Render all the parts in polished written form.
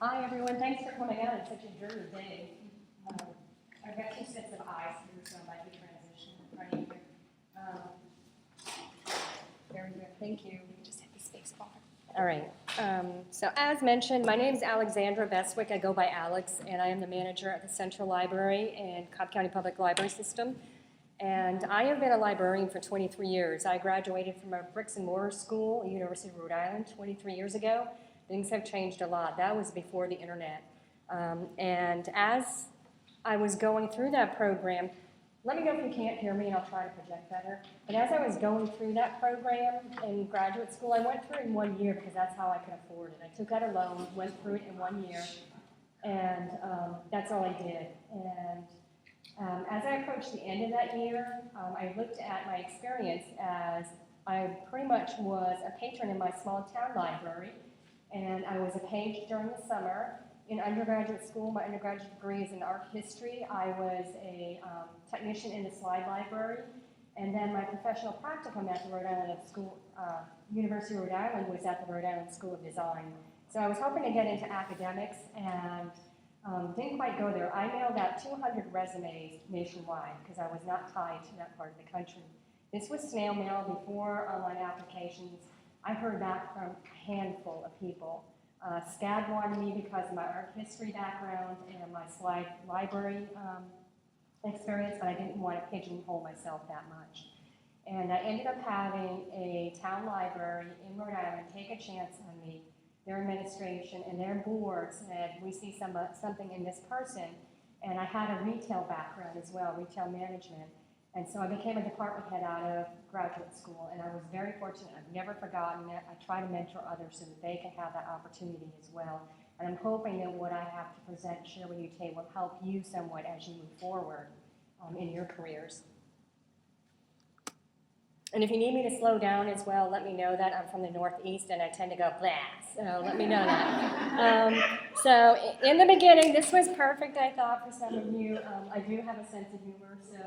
Hi, everyone. Thanks for coming out on such a dreary day. I've got two sets of eyes here, so I might be transitioning in front of you. Very good. Thank you. Just hit the space bar. All right. So as mentioned, my name is Alexandra Beswick. I go by Alex, and I am the manager at the Central Library and Cobb County Public Library System. And I have been a librarian for 23 years. I graduated from a bricks and mortar school at University of Rhode Island 23 years ago. Things have changed a lot. That was before the internet. And as I was going through that program, let me know if you can't hear me and I'll try to project better. But as I was going through that program in graduate school, I went through it in 1 year because that's how I could afford it. I took out a loan, went through it in 1 year, and that's all I did. And as I approached the end of that year, I looked at my experience as I pretty much was a patron in my small town library, and I was a page during the summer. In undergraduate school, my undergraduate degree is in art history. I was a technician in the slide library, and then my professional practicum at the Rhode Island School, University of Rhode Island was at the Rhode Island School of Design. So I was hoping to get into academics and didn't quite go there. I mailed out 200 resumes nationwide because I was not tied to that part of the country. This was snail mail before online applications. I heard back from a handful of people. SCAD wanted me because of my art history background and my slide library experience, but I didn't want to pigeonhole myself that much. And I ended up having a town library in Rhode Island take a chance on me. Their administration and their board said, we see something in this person. And I had a retail background as well, retail management. And so I became a department head out of graduate school, and I was very fortunate. I've never forgotten it. I try to mentor others so that they can have that opportunity as well. And I'm hoping that what I have to present and share with you today will help you somewhat as you move forward in your careers. And if you need me to slow down as well, let me know that. I'm from the Northeast, and I tend to go blah, so let me know that. So in the beginning, this was perfect, I thought, for some of you. I do have a sense of humor, so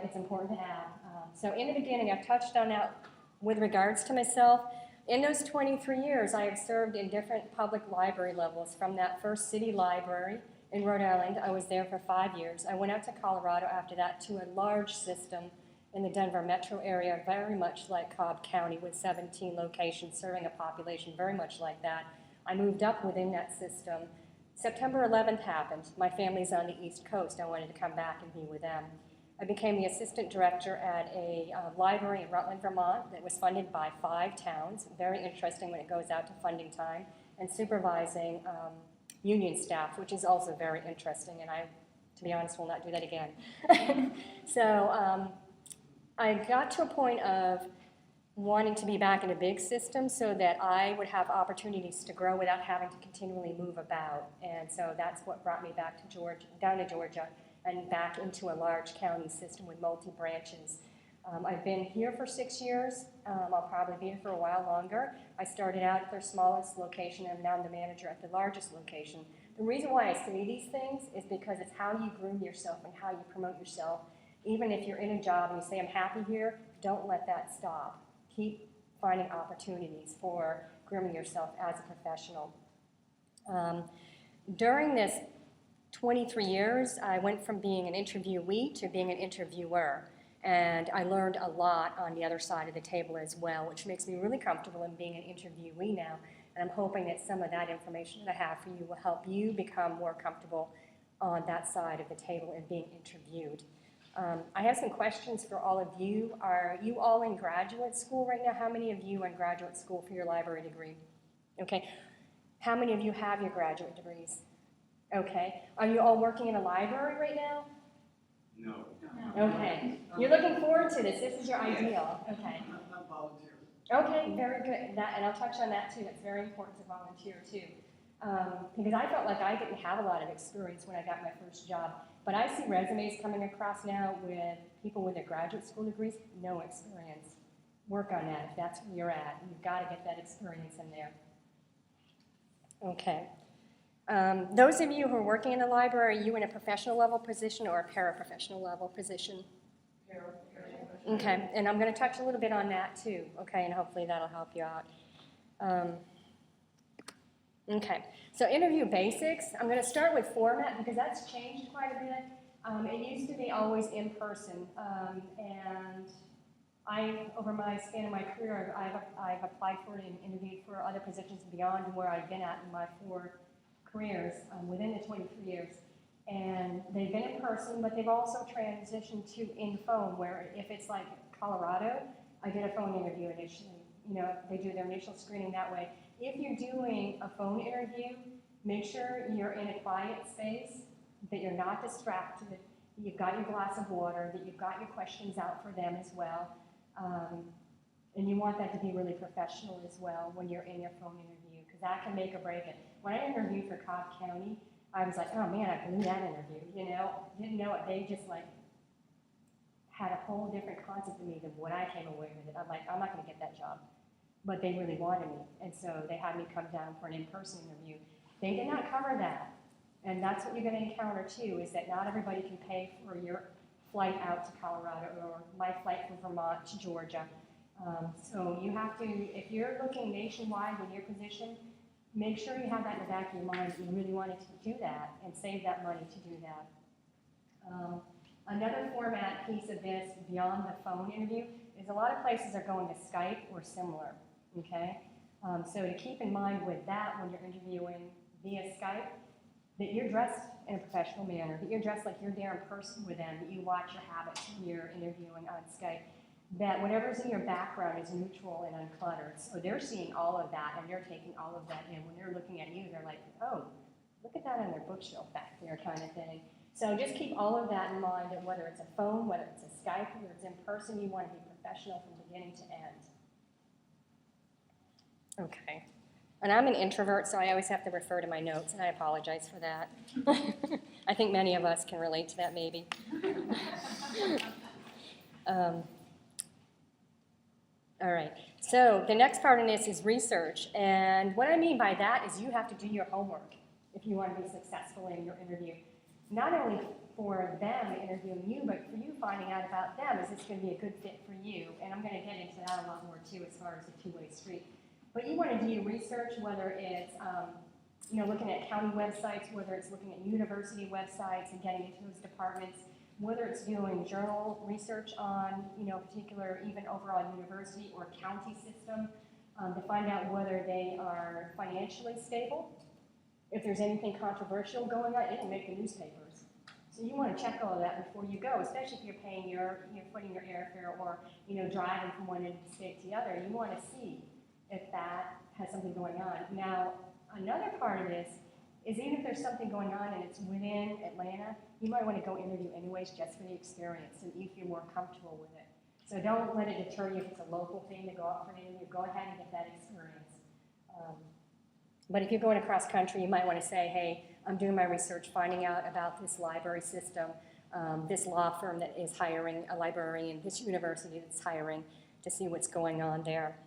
it's important to have. So in the beginning, I've touched on that with regards to myself. In those 23 years, I have served in different public library levels. From that first city library in Rhode Island, I was there for 5 years. I went out to Colorado after that to a large system in the Denver metro area, very much like Cobb County with 17 locations serving a population very much like that. I moved up within that system. September 11th happened. My family's on the East Coast. I wanted to come back and be with them. I became the assistant director at a library in Rutland, Vermont that was funded by 5 towns. Very interesting when it goes out to funding time. And supervising union staff, which is also very interesting. And I, to be honest, will not do that again. So I got to a point of wanting to be back in a big system so that I would have opportunities to grow without having to continually move about. And so that's what brought me back to Georgia, down to Georgia, and back into a large county system with multi-branches. I've been here for 6 years. I'll probably be here for a while longer. I started out at their smallest location, and now I'm the manager at the largest location. The reason why I say these things is because it's how you groom yourself and how you promote yourself. Even if you're in a job and you say, I'm happy here, don't let that stop. Keep finding opportunities for grooming yourself as a professional. During this 23 years, I went from being an interviewee to being an interviewer. And I learned a lot on the other side of the table as well, which makes me really comfortable in being an interviewee now. And I'm hoping that some of that information that I have for you will help you become more comfortable on that side of the table and being interviewed. I have some questions for all of you. Are you all in graduate school right now? How many of you are in graduate school for your library degree? Okay. How many of you have your graduate degrees? Okay. Are you all working in a library right now? No. Okay. You're looking forward to this. This is your ideal. Okay. Not volunteer. Okay, very good. And I'll touch on that too. It's very important to volunteer too. Because I felt like I didn't have a lot of experience when I got my first job. But I see resumes coming across now with people with their graduate school degrees, no experience. Work on that if that's where you're at. You've got to get that experience in there. Okay. Those of you who are working in the library, are you in a professional level position or a paraprofessional level position? Paraprofessional. Okay, and I'm going to touch a little bit on that too, okay, and hopefully that'll help you out. Okay, so interview basics. I'm going to start with format because that's changed quite a bit. It used to be always in person, and over my span of my career, I've applied for and interviewed for other positions beyond where I've been at in my 4 careers within the 23 years. And they've been in person, but they've also transitioned to in phone, where if it's like Colorado, I did a phone interview initially. You know, they do their initial screening that way. If you're doing a phone interview, make sure you're in a quiet space, that you're not distracted, that you've got your glass of water, that you've got your questions out for them as well. And you want that to be really professional as well when you're in your phone interview, because that can make or break it. When I interviewed for Cobb County, I was like, oh man, I blew that interview, you know? Didn't know it. They just like had a whole different concept of me than what I came away with it. I'm like, I'm not gonna get that job. But they really wanted me, and so they had me come down for an in-person interview. They did not cover that, and that's what you're gonna encounter too, is that not everybody can pay for your flight out to Colorado, or my flight from Vermont to Georgia. So you have to, if you're looking nationwide with your position, make sure you have that in the back of your mind that you really wanted to do that and save that money to do that. Another format piece of this beyond the phone interview is a lot of places are going to Skype or similar, okay? So to keep in mind with that when you're interviewing via Skype, that you're dressed in a professional manner, that you're dressed like you're there in person with them, that you watch your habits when you're interviewing on Skype, that whatever's in your background is neutral and uncluttered. So they're seeing all of that and they're taking all of that in. When they're looking at you, they're like, oh, look at that on their bookshelf back there kind of thing. So just keep all of that in mind, that whether it's a phone, whether it's a Skype, whether it's in person, you want to be professional from beginning to end. Okay. And I'm an introvert, so I always have to refer to my notes, and I apologize for that. I think many of us can relate to that, maybe. All right, so the next part in this is research, and what I mean by that is you have to do your homework if you want to be successful in your interview. Not only for them interviewing you, but for you finding out about them. Is this going to be a good fit for you? And I'm going to get into that a lot more too, as far as a two-way street. But you want to do your research, whether it's looking at county websites, whether it's looking at university websites and getting into those departments, whether it's doing journal research on particular even overall university or county system, to find out whether they are financially stable. If there's anything controversial going on, it'll make the newspapers. So you want to check all of that before you go, especially if you're paying you're putting your airfare or driving from one end of the state to the other. You want to see if that has something going on. Now, another part of this is even if there's something going on and it's within Atlanta, you might want to go interview anyways just for the experience so that you feel more comfortable with it. So don't let it deter you if it's a local thing to go out for an interview. Go ahead and get that experience. But if you're going across country, you might want to say, hey, I'm doing my research, finding out about this library system, this law firm that is hiring a librarian, this university that's hiring, to see what's going on there.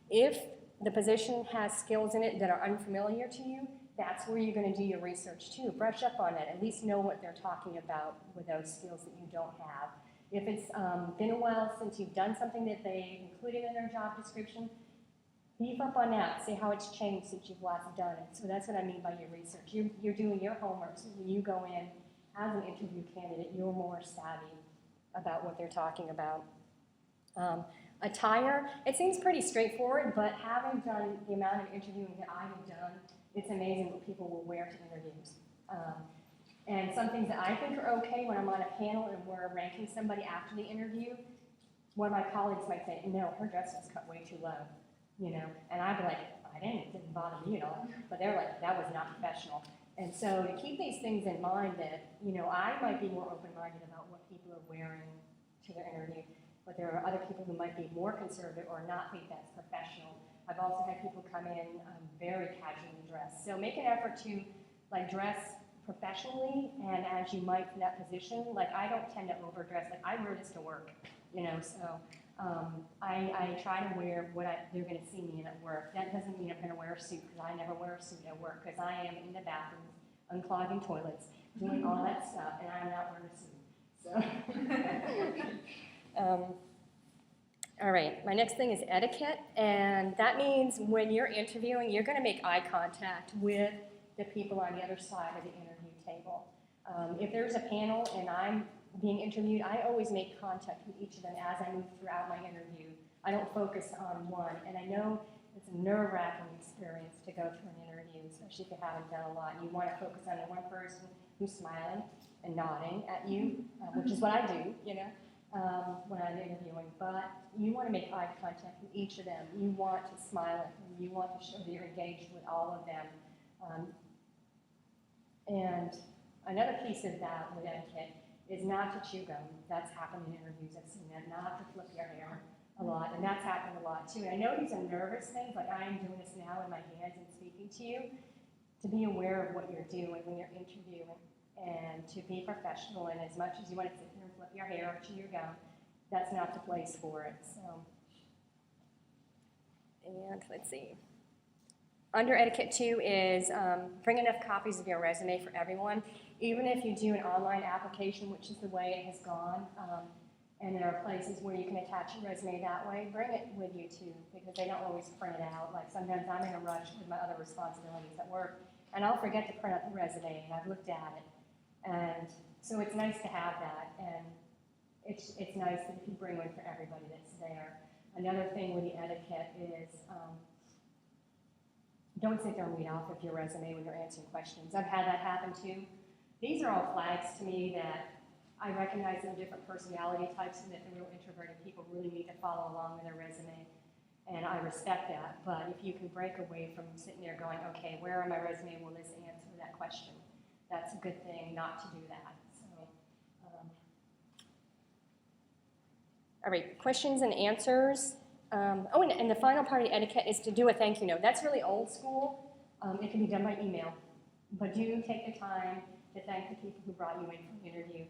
If the position has skills in it that are unfamiliar to you, that's where you're going to do your research too. Brush up on it. At least know what they're talking about with those skills that you don't have. If it's been a while since you've done something that they included in their job description, beef up on that. See how it's changed since you've last done it. So that's what I mean by your research. You're doing your homework, so when you go in as an interview candidate, you're more savvy about what they're talking about. Attire, it seems pretty straightforward, but having done the amount of interviewing that I have done, it's amazing what people will wear to interviews. And some things that I think are okay when I'm on a panel and we're ranking somebody after the interview, one of my colleagues might say, no, her dress was cut way too low, and I'd be like, it didn't bother me at all, but they're like, that was not professional. And so to keep these things in mind that, I might be more open-minded about what people are wearing to their interview, but there are other people who might be more conservative or not think that's professional. I've also had people come in very casually dressed. So make an effort to dress professionally and as you might for that position. I don't tend to overdress. I wear this to work, so I try to wear what they're going to see me in at work. That doesn't mean I'm going to wear a suit, because I never wear a suit at work, because I am in the bathroom, unclogging toilets, doing all that stuff, and I'm not wearing a suit. So, All right, my next thing is etiquette, and that means when you're interviewing, you're going to make eye contact with the people on the other side of the interview table. If there's a panel and I'm being interviewed, I always make contact with each of them as I move throughout my interview. I don't focus on one, and I know it's a nerve-wracking experience to go through an interview, especially if you haven't done a lot. You want to focus on the one person who's smiling and nodding at you, which is what I do, when I'm interviewing. But you want to make eye contact with each of them. You want to smile at them. You want to show that you're engaged with all of them. And another piece of that with etiquette is not to chew gum. That's happened in interviews. I've seen that. Not to flip your hair a lot, and that's happened a lot too. And I know these are nervous things, like I am doing this now in my hands and speaking to you, to be aware of what you're doing when you're interviewing and to be professional. And as much as you want to sit here and flip your hair or chew your gum, that's not the place for it. So, and let's see. Under etiquette 2 is bring enough copies of your resume for everyone. Even if you do an online application, which is the way it has gone, and there are places where you can attach your resume that way, bring it with you too, because they don't always print it out. Like sometimes I'm in a rush with my other responsibilities at work, and I'll forget to print out the resume, and I've looked at it. And so it's nice to have that, and it's nice that if you bring one for everybody that's there. Another thing with the etiquette is don't sit there and read off of your resume when you're answering questions. I've had that happen too. These are all flags to me that I recognize there are different personality types and that the real introverted people really need to follow along with their resume. And I respect that, but if you can break away from sitting there going, okay, where on my resume will this answer that question? That's a good thing not to do that. So, all right, questions and answers. And the final part of the etiquette is to do a thank you note. That's really old school. It can be done by email, but do take the time to thank the people who brought you in for the interview.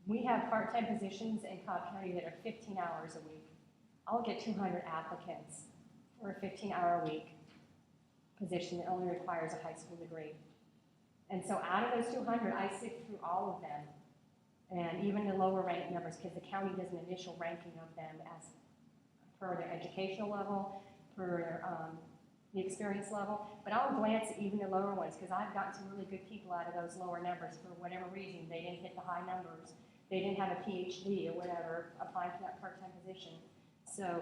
We have part-time positions in Cobb County that are 15 hours a week. I'll get 200 applicants for a 15-hour-a-week position that only requires a high school degree. And so out of those 200, I sift through all of them, and even the lower ranked numbers, because the county does an initial ranking of them as per their educational level, per their the experience level, but I'll glance at even the lower ones because I've gotten some really good people out of those lower numbers for whatever reason. They didn't hit the high numbers. They didn't have a PhD or whatever applying for that part-time position. So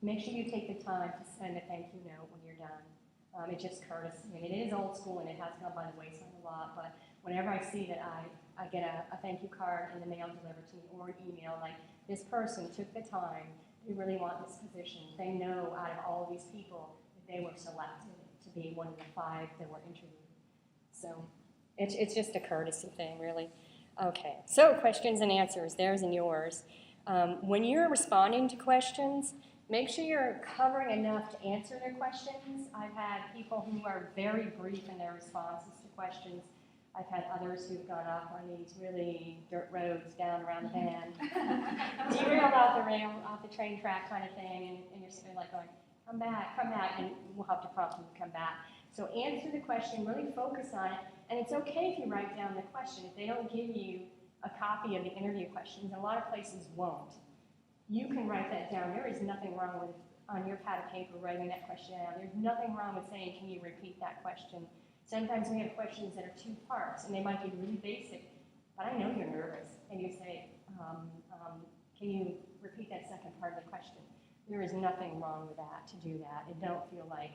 make sure you take the time to send a thank you note when you're done. It's just courtesy. I mean, it is old school and it has gone by the wayside a lot, but whenever I see that I get a thank you card in the mail delivered to me or an email, like this person took the time, they really want this position. They know out of all of these people, they were selected to be one of the 5 that were interviewed. So it's just a courtesy thing, really. Okay, so questions and answers, theirs and yours. When you're responding to questions, make sure you're covering enough to answer their questions. I've had people who are very brief in their responses to questions. I've had others who've gone off on these really dirt roads down around the bend, derailed off the train track kind of thing, and you're sitting there like going, come back, and we'll have to prompt them to come back. So answer the question, really focus on it, and it's okay if you write down the question. If they don't give you a copy of the interview questions, and a lot of places won't, you can write that down. There is nothing wrong with, on your pad of paper, writing that question down. There's nothing wrong with saying, can you repeat that question? Sometimes we have questions that are 2 parts, and they might be really basic, but I know you're nervous, and you say, can you repeat that second part of the question? There is nothing wrong with that, to do that. And don't feel like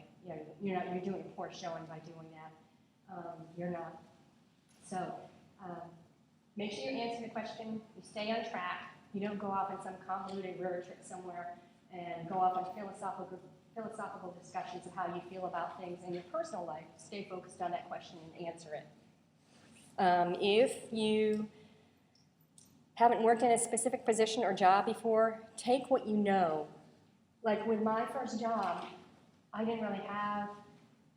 you're doing a poor showing by doing that. You're not. So make sure you answer the question, you stay on track, you don't go off on some convoluted road trip somewhere and go off on philosophical discussions of how you feel about things in your personal life. Stay focused on that question and answer it. If you haven't worked in a specific position or job before, take what you know. Like with my first job, I didn't really have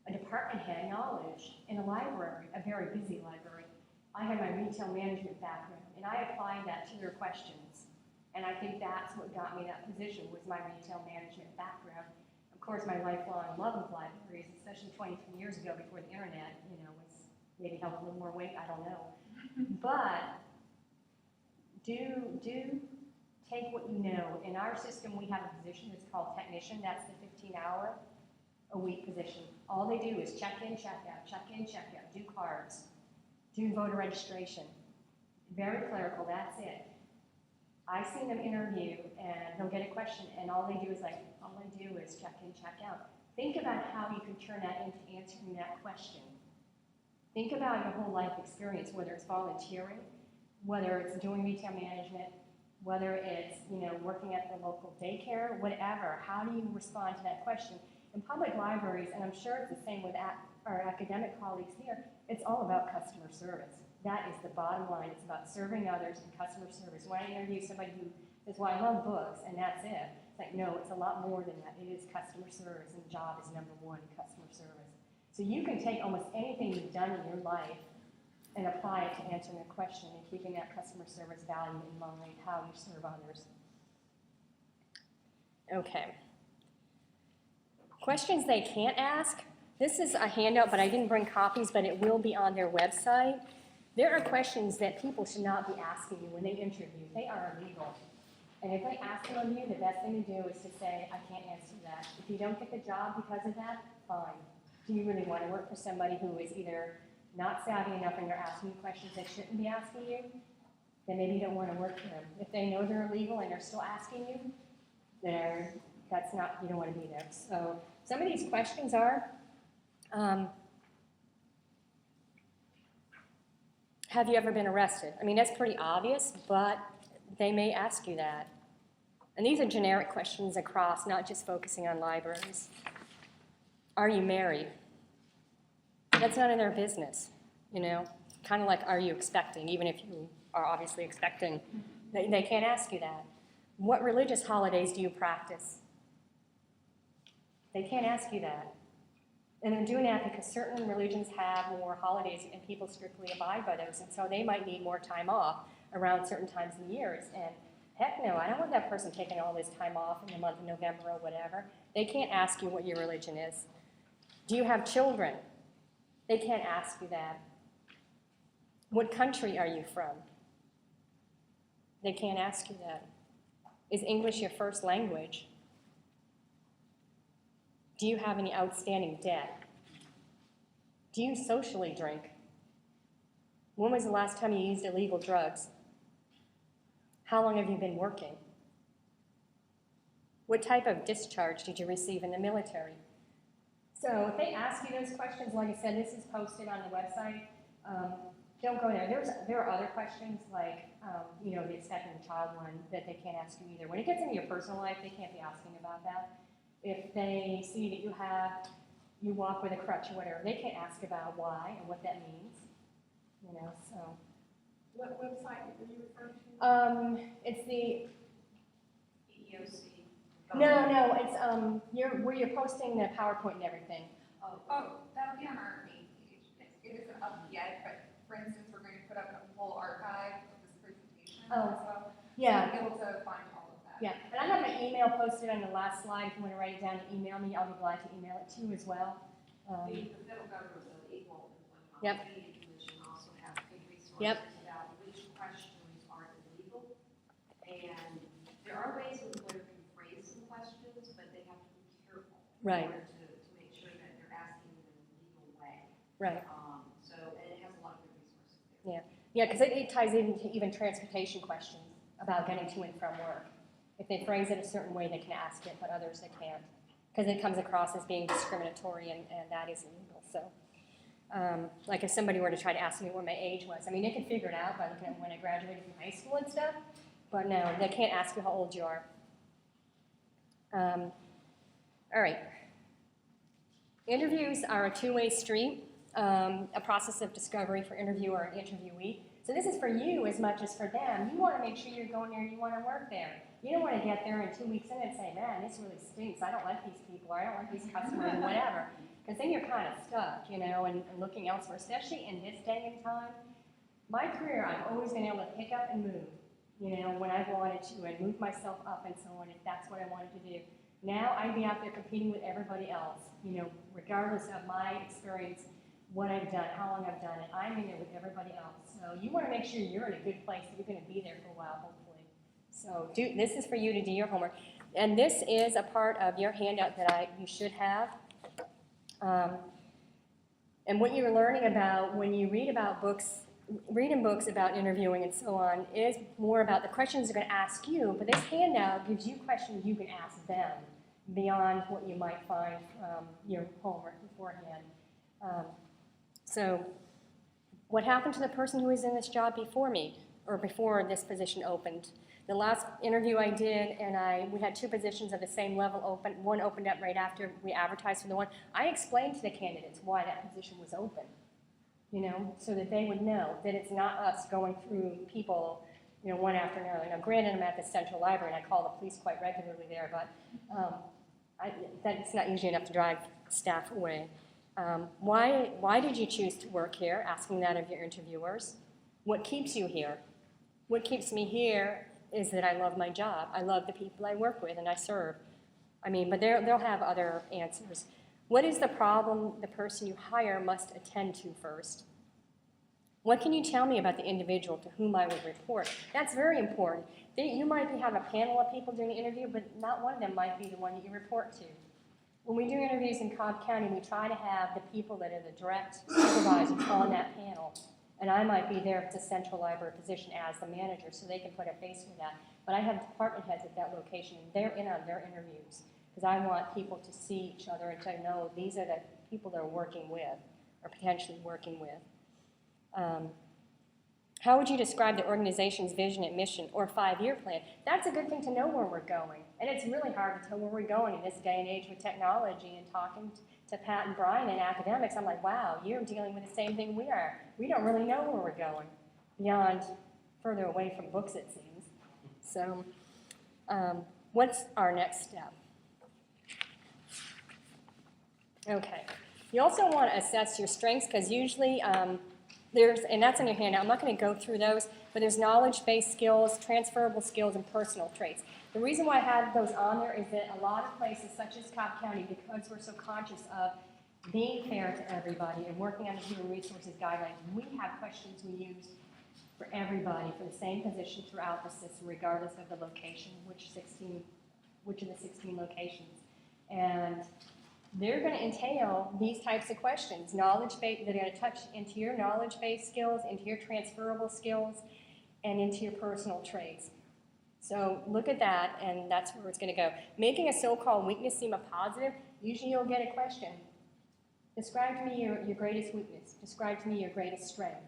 a department head knowledge in a library, a very busy library. I had my retail management background, and I applied that to their questions. And I think that's what got me that position, was my retail management background. Of course, my lifelong love of libraries, especially 23 years ago before the internet, was maybe held a little more weight, I don't know. But do take what you know. In our system, we have a position that's called technician. That's the 15-hour-a-week position. All they do is check in, check out, do cards, do voter registration. Very clerical, that's it. I've seen them interview, and they'll get a question, and all they do is check in, check out. Think about how you can turn that into answering that question. Think about your whole life experience, whether it's volunteering, whether it's doing retail management, whether it's, working at the local daycare, whatever. How do you respond to that question? In public libraries, and I'm sure it's the same with our academic colleagues here, it's all about customer service. That is the bottom line. It's about serving others and customer service. When I interview somebody who says, well, I love books, and that's it, it's like, no, it's a lot more than that. It is customer service, and job is number one, customer service. So you can take almost anything you've done in your life and apply it to answering a question and keeping that customer service value in mind, how you serve others. Okay. Questions they can't ask. This is a handout, but I didn't bring copies, but it will be on their website. There are questions that people should not be asking you when they interview. They are illegal. And if they ask them of you, the best thing to do is to say, I can't answer that. If you don't get the job because of that, fine. Do you really want to work for somebody who is either not savvy enough and they're asking you questions they shouldn't be asking you? Then maybe you don't want to work for them. If they know they're illegal and they're still asking you, then you don't want to be there. So some of these questions are, have you ever been arrested? I mean, that's pretty obvious, but they may ask you that. And these are generic questions across, not just focusing on libraries. Are you married? That's none of their business, Kind of like, are you expecting, even if you are obviously expecting. They can't ask you that. What religious holidays do you practice? They can't ask you that. And they're doing that because certain religions have more holidays and people strictly abide by those. And so they might need more time off around certain times of years. And heck no, I don't want that person taking all this time off in the month of November or whatever. They can't ask you what your religion is. Do you have children? They can't ask you that. What country are you from? They can't ask you that. Is English your first language? Do you have any outstanding debt? Do you socially drink? When was the last time you used illegal drugs? How long have you been working? What type of discharge did you receive in the military? So if they ask you those questions, like I said, this is posted on the website. Don't go there. There are other questions like, the expecting child one that they can't ask you either. When it gets into your personal life, they can't be asking about that. If they see that you walk with a crutch or whatever, they can't ask about why and what that means. So. What website are you referring to? It's the EEOC. no, it's where you're posting the PowerPoint and everything. Oh, that'll be on our main page. It isn't up yet, but for instance, we're going to put up a full archive of this presentation. Oh, so yeah. you'll be able to find all of that. Yeah, and I have my email posted on the last slide. If you want to write it down and email me, I'll be glad to email it to you as well. The federal government, the Equal Employment Yep. Opportunity Commission also has good resources Yep. about which questions are illegal. And there are ways an employer can phrase some questions, but they have to be careful Right. in order to make sure that they're asking in a legal way. Right. And it has a lot of good resources there. Yeah, because it ties into even transportation questions about getting to and from work. If they phrase it a certain way, they can ask it, but others they can't, because it comes across as being discriminatory, and that is illegal. So, like if somebody were to try to ask me what my age was, I mean, they could figure it out by looking at when I graduated from high school and stuff, but no, they can't ask you how old you are. All right. Interviews are a two-way street, a process of discovery for interviewer and interviewee. So this is for you as much as for them. You want to make sure you're going there, you want to work there. You don't want to get there in 2 weeks in and say, man, this really stinks. I don't like these people, or I don't like these customers, or whatever. Because then you're kind of stuck, and looking elsewhere, especially in this day and time. My career, I've always been able to pick up and move, when I've wanted to, and move myself up and so on, if that's what I wanted to do. Now I'd be out there competing with everybody else, regardless of my experience, what I've done, how long I've done it. I'm in there with everybody else. So you want to make sure you're in a good place, that you're going to be there for a while, hopefully. So this is for you to do your homework. And this is a part of your handout that you should have. And what you're learning about when you read about books, reading books about interviewing and so on, is more about the questions they're going to ask you, but this handout gives you questions you can ask them beyond what you might find from your homework beforehand. So what happened to the person who was in this job before me, or before this position opened? The last interview I did, and we had 2 positions of the same level open. One opened up right after we advertised for the one. I explained to the candidates why that position was open, so that they would know that it's not us going through people, one after another. Now, granted, I'm at the Central Library, and I call the police quite regularly there, but that's not usually enough to drive staff away. Why did you choose to work here? Asking that of your interviewers. What keeps you here? What keeps me here is that I love my job. I love the people I work with and I serve. But they'll have other answers. What is the problem the person you hire must attend to first? What can you tell me about the individual to whom I would report? That's very important. You might have a panel of people doing the interview, but not one of them might be the one that you report to. When we do interviews in Cobb County, we try to have the people that are the direct supervisors on that panel. And I might be there at the Central Library position as the manager, so they can put a face with that. But I have department heads at that location, and they're in on their interviews, because I want people to see each other and to know these are the people they're working with, or potentially working with. How would you describe the organization's vision and mission, or 5-year plan? That's a good thing to know where we're going. And it's really hard to tell where we're going in this day and age with technology. And talking to Pat and Bryan and academics, I'm like, wow, you're dealing with the same thing we are. We don't really know where we're going beyond further away from books, it seems. So what's our next step? Okay. You also want to assess your strengths, because usually and that's in your handout. I'm not going to go through those, but there's knowledge-based skills, transferable skills, and personal traits. The reason why I have those on there is that a lot of places, such as Cobb County, because we're so conscious of being fair to everybody and working on the human resources guidelines, we have questions we use for everybody for the same position throughout the system, regardless of the location, which of the 16 locations. And they're going to entail these types of questions, knowledge-based. They're going to touch into your knowledge-based skills, into your transferable skills, and into your personal traits. So look at that, and that's where it's going to go. Making a so-called weakness seem a positive, usually you'll get a question. Describe to me your greatest weakness. Describe to me your greatest strength.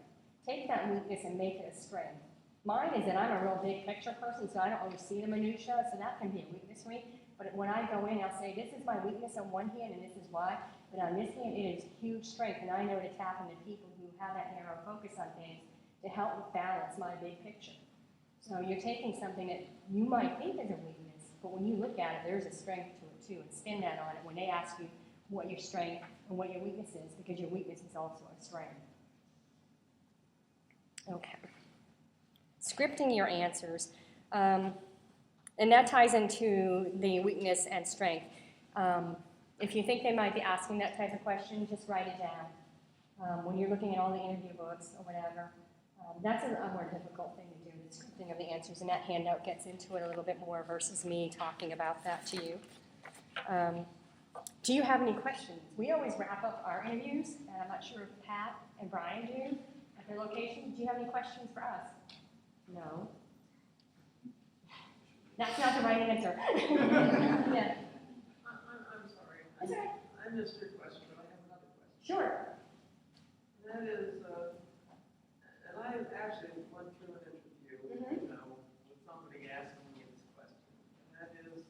Take that weakness and make it a strength. Mine is that I'm a real big picture person, so I don't always see the minutia, so that can be a weakness for me. But when I go in, I'll say, this is my weakness on one hand, and this is why. But on this hand, it is huge strength, and I know to tap into people who have that narrow focus on things to help balance my big picture. So you're taking something that you might think is a weakness, but when you look at it, there's a strength to it too, and spin that on it when they ask you what your strength and what your weakness is, because your weakness is also a strength. Okay. Scripting your answers. And that ties into the weakness and strength. If you think they might be asking that type of question, just write it down. When you're looking at all the interview books or whatever, that's a more difficult thing to do, the scripting of the answers, and that handout gets into it a little bit more versus me talking about that to you. Do you have any questions? We always wrap up our interviews, and I'm not sure if Pat and Bryan do at their locations. Do you have any questions for us? No. That's not the right answer. Yeah. I'm sorry. That's all right. I missed your question, but I have another question. Sure. And that is, and I actually went through an interview, with somebody asking me this question. And that is,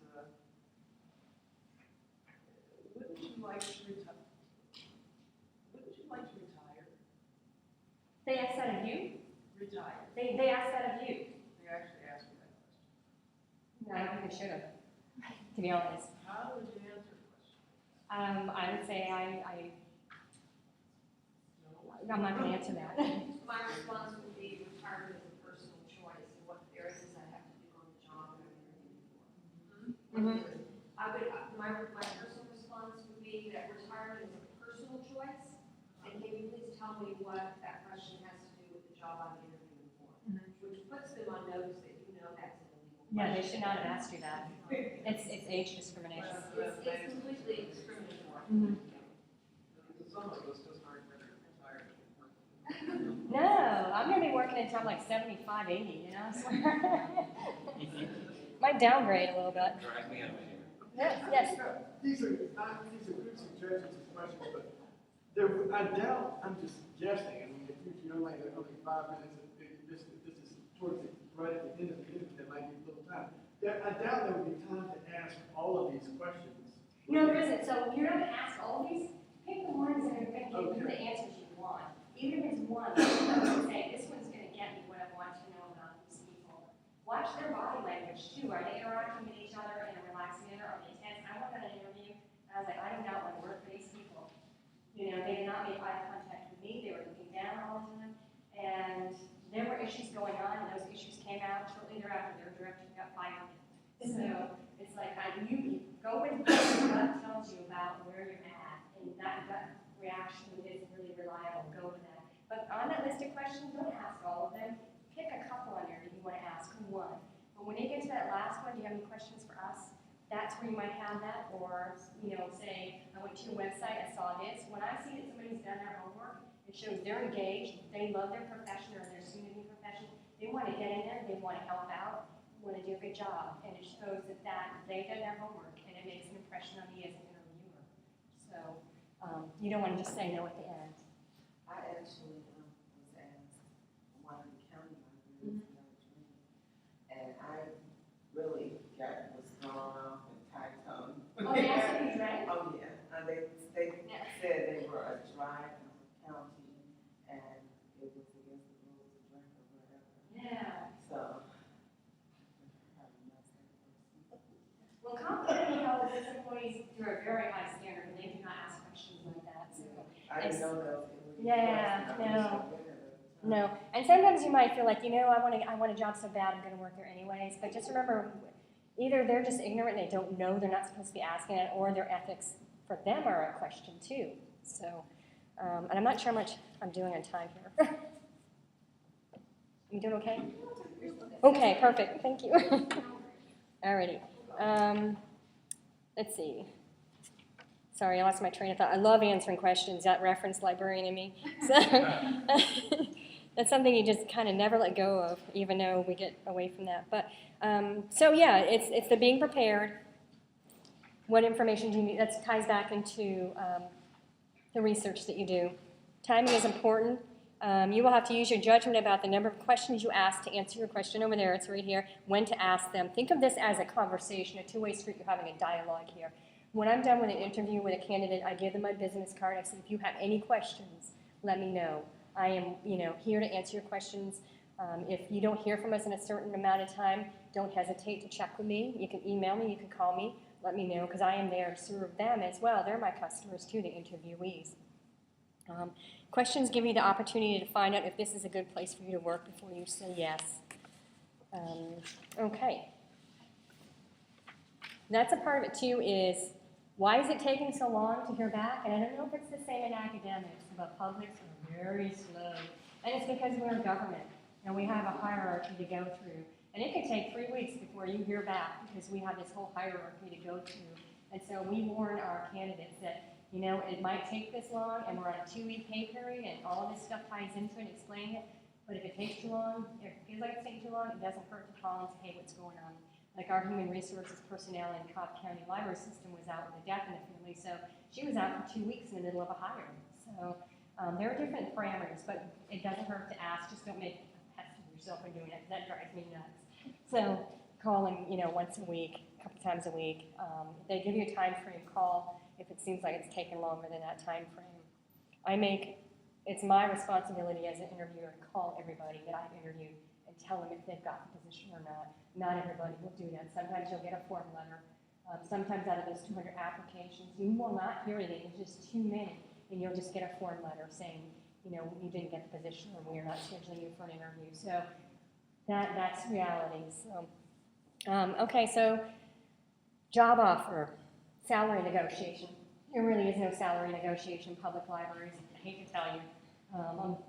wouldn't you like to retire? Wouldn't you like to retire? They asked that of you? Retire. They asked that of you? They actually asked me that question. No, I don't think they should have, to be honest. How would you answer the question? I would say I'm not going to answer that. My response would be retirement is a personal choice, and what areas I have to do on the job that I'm interviewing for. My personal response would be that retirement is a personal choice, and can you please tell me what that question has to do with the job I'm interviewing for? Which puts them on notice that you know that's an illegal Yeah, they should not have asked you that. It's age discrimination. It's completely discriminatory. Mhm. Some of us just aren't really retired. No, I'm gonna be working until I'm like 75, 80, you know, I swear. Might downgrade a little bit. Drag me out of here. Yes. These are good suggestions and questions, but I doubt, I'm just guessing, I mean, if you're only, okay, 5 minutes, this is towards the, right at the end of the meeting, there might be a little time. I doubt there would be time to ask all of these questions. No, there isn't. So you're not gonna ask all of these. Pick the ones that are gonna give you the answers you want. Even if it's one, say, this one's gonna get me what I want to know about these people. Watch their body language too. Are they interacting with each other in a relaxed manner? Are they tense? I went on an interview, and I was like, I do not want to work for these people. You know, they did not make eye contact with me. They were looking down all the time. And there were issues going on, and those issues came out shortly thereafter. Their director got fired. So it's like, you go with what your gut tells you about where you're at, and that gut reaction is really reliable. Go with that. But on that list of questions, don't ask all of them. Pick a couple on there that you want to ask, one. But when you get to that last one, do you have any questions for us? That's where you might have that, or, you know, say, I went to your website, I saw this. When I see that somebody's done their homework, it shows they're engaged, they love their profession or their soon-to-be profession, they want to get in there, they want to help out, want to do a good job, and it shows that they've done their homework, and it makes an impression on me as an interviewer. So you don't want to just say no at the end. I actually was asked one of the county libraries, and I really was thrown off and tight-tongued. Oh, they asked if you drank? Oh, yeah. They said they were a dry county, and it was against the rules to drink or whatever. Yeah. So, Well, complimenting health business employees do a very high standard, and they do not ask questions like that. So. I didn't know that. Yeah, no. And sometimes you might feel like, you know, I want a job so bad, I'm going to work there anyways. But just remember, either they're just ignorant and they don't know they're not supposed to be asking it, or their ethics for them are a question too. So, and I'm not sure how much I'm doing on time here. You doing okay? Okay, perfect. Thank you. Alrighty. Let's see. Sorry, I lost my train of thought. I love answering questions. That reference librarian in me. So that's something you just kind of never let go of, even though we get away from that. But so yeah, it's the being prepared. What information do you need? That ties back into the research that you do. Timing is important. You will have to use your judgment about the number of questions you ask to answer your question over there. It's right here. When to ask them. Think of this as a conversation, a two-way street. You're having a dialogue here. When I'm done with an interview with a candidate, I give them my business card. I say, if you have any questions, let me know. I am, here to answer your questions. If you don't hear from us in a certain amount of time, don't hesitate to check with me. You can email me, you can call me, let me know, because I am there to serve them as well. They're my customers too, the interviewees. Questions give you the opportunity to find out if this is a good place for you to work before you say yes. Okay. That's a part of it too is, why is it taking so long to hear back? And I don't know if it's the same in academics, but publics are very slow. And it's because we're in government, and we have a hierarchy to go through. And it can take 3 weeks before you hear back, because we have this whole hierarchy to go through. And so we warn our candidates that, it might take this long, and we're on a 2-week pay period, and all of this stuff ties into it, explaining it. But if it takes too long, if it feels like it's taking too long, it doesn't hurt to call and say, hey, what's going on? Like our human resources personnel in Cobb County Library System was out with a death in the family, so she was out for 2 weeks in the middle of a hire. So there are different parameters, but it doesn't hurt to ask. Just don't make a pest of yourself when doing it. That drives me nuts. So calling, once a week, a couple times a week. If they give you a time frame, call if it seems like it's taken longer than that time frame. It's my responsibility as an interviewer to call everybody that I've interviewed and tell them if they've got the position or not. Not everybody will do that. Sometimes you'll get a form letter. Sometimes out of those 200 applications, you will not hear anything. It's just too many, and you'll just get a form letter saying, you didn't get the position, or we are not scheduling you for an interview. So that's reality. So okay, so job offer, salary negotiation. There really is no salary negotiation in public libraries. I hate to tell you.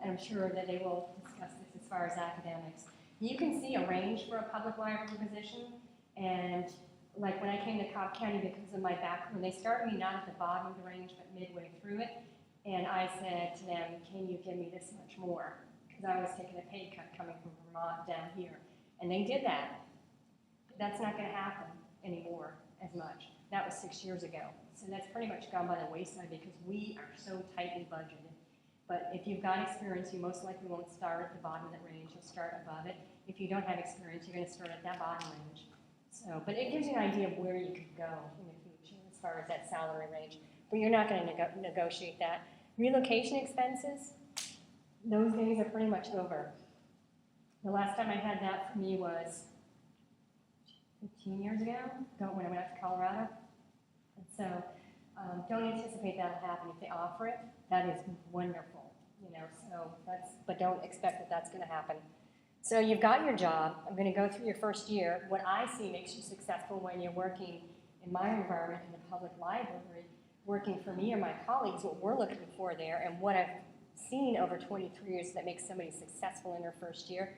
And I'm sure that they will discuss this as far as academics. You can see a range for a public library position, and like when I came to Cobb County because of my background, they started me not at the bottom of the range, but midway through it, and I said to them, can you give me this much more? Because I was taking a pay cut coming from Vermont down here, and they did that. That's not going to happen anymore as much. That was 6 years ago. So that's pretty much gone by the wayside because we are so tightly budgeted. But if you've got experience, you most likely won't start at the bottom of that range. You'll start above it. If you don't have experience, you're going to start at that bottom range. So, but it gives you an idea of where you could go in the future as far as that salary range. But you're not going to negotiate that. Relocation expenses, those days are pretty much over. The last time I had that for me was 15 years ago, when I went out to Colorado. And so don't anticipate that'll happen. If they offer it, that is wonderful, so but don't expect that that's gonna happen. So you've got your job. I'm gonna go through your first year. What I see makes you successful when you're working in my environment in the public library, working for me or my colleagues, what we're looking for there, and what I've seen over 23 years that makes somebody successful in their first year.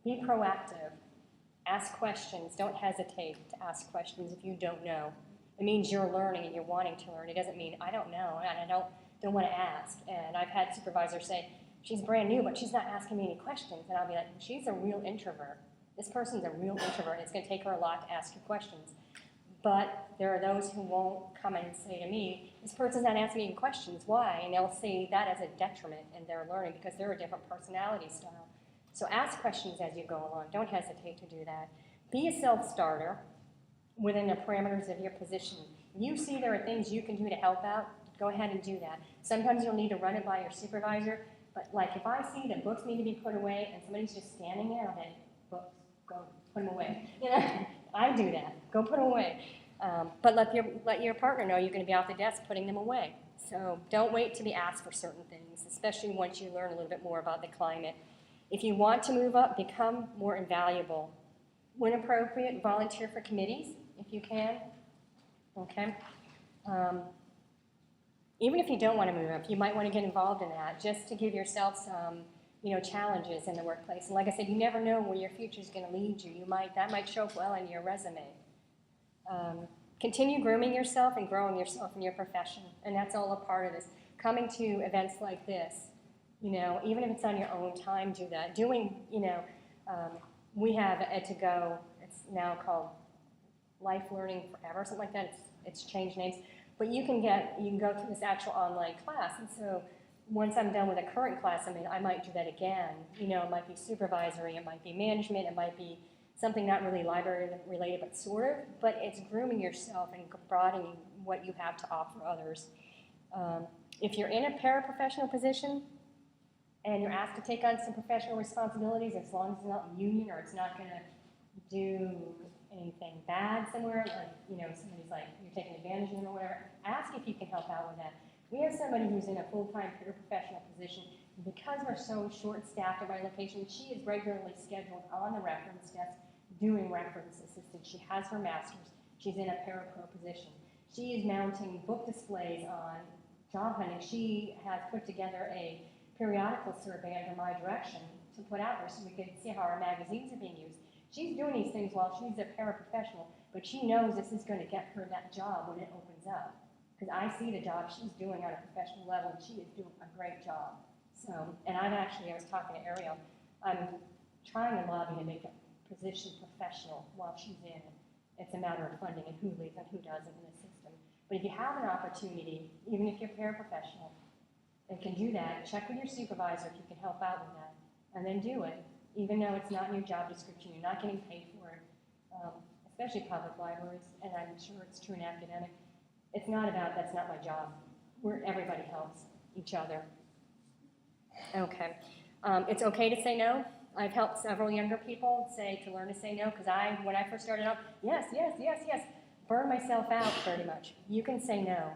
Be proactive. Ask questions. Don't hesitate to ask questions if you don't know. It means you're learning and you're wanting to learn. It doesn't mean I don't know and I don't want to ask. And I've had supervisors say, she's brand new, but she's not asking me any questions. And I'll be like, she's a real introvert. This person's a real introvert, and it's going to take her a lot to ask you questions. But there are those who won't come and say to me, this person's not asking me any questions. Why? And they'll see that as a detriment in their learning because they're a different personality style. So ask questions as you go along. Don't hesitate to do that. Be a self-starter within the parameters of your position. You see there are things you can do to help out, go ahead and do that. Sometimes you'll need to run it by your supervisor, but like if I see that books need to be put away and somebody's just standing there, I'll say, books, go put them away. I do that. Go put them away. But let your partner know you're going to be off the desk putting them away. So don't wait to be asked for certain things, especially once you learn a little bit more about the climate. If you want to move up, become more invaluable. When appropriate, volunteer for committees if you can. Okay. Even if you don't want to move up, you might want to get involved in that just to give yourself some, challenges in the workplace. And like I said, you never know where your future is going to lead you. That might show up well in your resume. Continue grooming yourself and growing yourself in your profession, and that's all a part of this. Coming to events like this, even if it's on your own time, do that. We have Ed to Go. It's now called Life Learning Forever, something like that. It's changed names. But you can go through this actual online class. And so once I'm done with a current class, I might do that again. It might be supervisory, it might be management, it might be something not really library related, but sort of. But it's grooming yourself and broadening what you have to offer others. If you're in a paraprofessional position and you're asked to take on some professional responsibilities, as long as it's not union or it's not going to do anything bad somewhere, like, somebody's like, you're taking advantage of them or whatever, ask if you can help out with that. We have somebody who's in a full-time paraprofessional position. Because we're so short-staffed at my location, she is regularly scheduled on the reference desk doing reference assistant. She has her master's. She's in a parapro position. She is mounting book displays on job hunting. She has put together a periodical survey under my direction to put out there so we can see how our magazines are being used. She's doing these things while she's a paraprofessional, but she knows this is going to get her that job when it opens up. Because I see the job she's doing on a professional level, and she is doing a great job. So, and I was talking to Ariel, I'm trying to lobby to make a position professional while she's in it. It's a matter of funding and who leads and who doesn't in the system. But if you have an opportunity, even if you're paraprofessional, and can do that, check with your supervisor if you can help out with that, and then do it. Even though it's not in your job description, you're not getting paid for it, especially public libraries, and I'm sure it's true in academic. It's not about, that's not my job. Everybody helps each other. Okay. It's okay to say no. I've helped several younger people to learn to say no, because when I first started out, yes, burn myself out pretty much. You can say no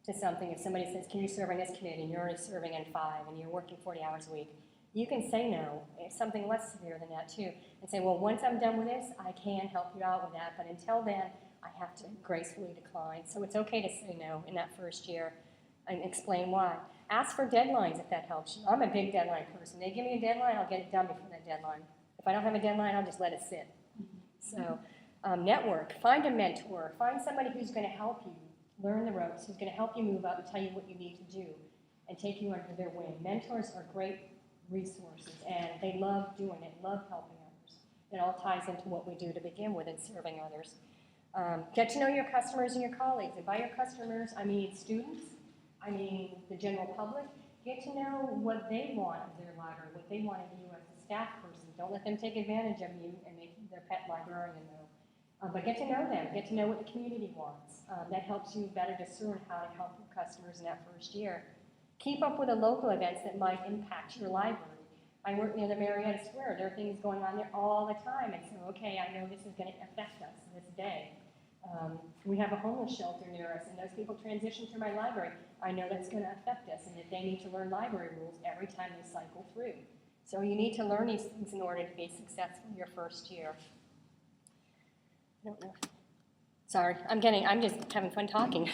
to something if somebody says, can you serve on this committee, and you're already serving in 5, and you're working 40 hours a week. You can say no, something less severe than that too, and say, well, once I'm done with this, I can help you out with that, but until then, I have to gracefully decline. So it's okay to say no in that first year and explain why. Ask for deadlines if that helps you. I'm a big deadline person. They give me a deadline, I'll get it done before that deadline. If If I don't have a deadline, I'll just let it sit. So network, find a mentor, find somebody who's going to help you learn the ropes, who's going to help you move up and tell you what you need to do and take you under their wing. Mentors are great resources, and they love doing it, love helping others. It all ties into what we do to begin with in serving others. Get to know your customers and your colleagues. And by your customers, I mean students, I mean the general public. Get to know what they want of their library, what they want of you as a staff person. Don't let them take advantage of you and make you their pet librarian, though. But get to know them. Get to know what the community wants. That helps you better discern how to help your customers in that first year. Keep up with the local events that might impact your library. I work near the Marietta Square. There are things going on there all the time. And so, okay, I know this is going to affect us this day. We have a homeless shelter near us, and those people transition through my library. I know that's going to affect us, and that they need to learn library rules every time they cycle through. So you need to learn these things in order to be successful your first year. I don't know. Sorry, I'm just having fun talking.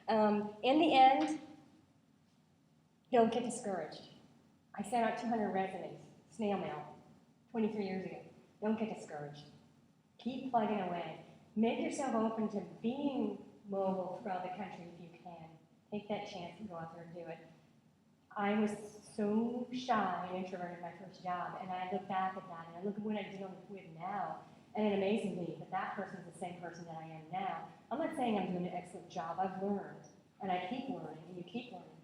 In the end, don't get discouraged. I sent out 200 resumes, snail mail, 23 years ago. Don't get discouraged. Keep plugging away. Make yourself open to being mobile throughout the country if you can. Take that chance and go out there and do it. I was so shy and introverted in my first job, and I look back at that, and I look at what I'm dealing with now, and it amazes me that that person's the same person that I am now. I'm not saying I'm doing an excellent job. I've learned, and I keep learning, and you keep learning.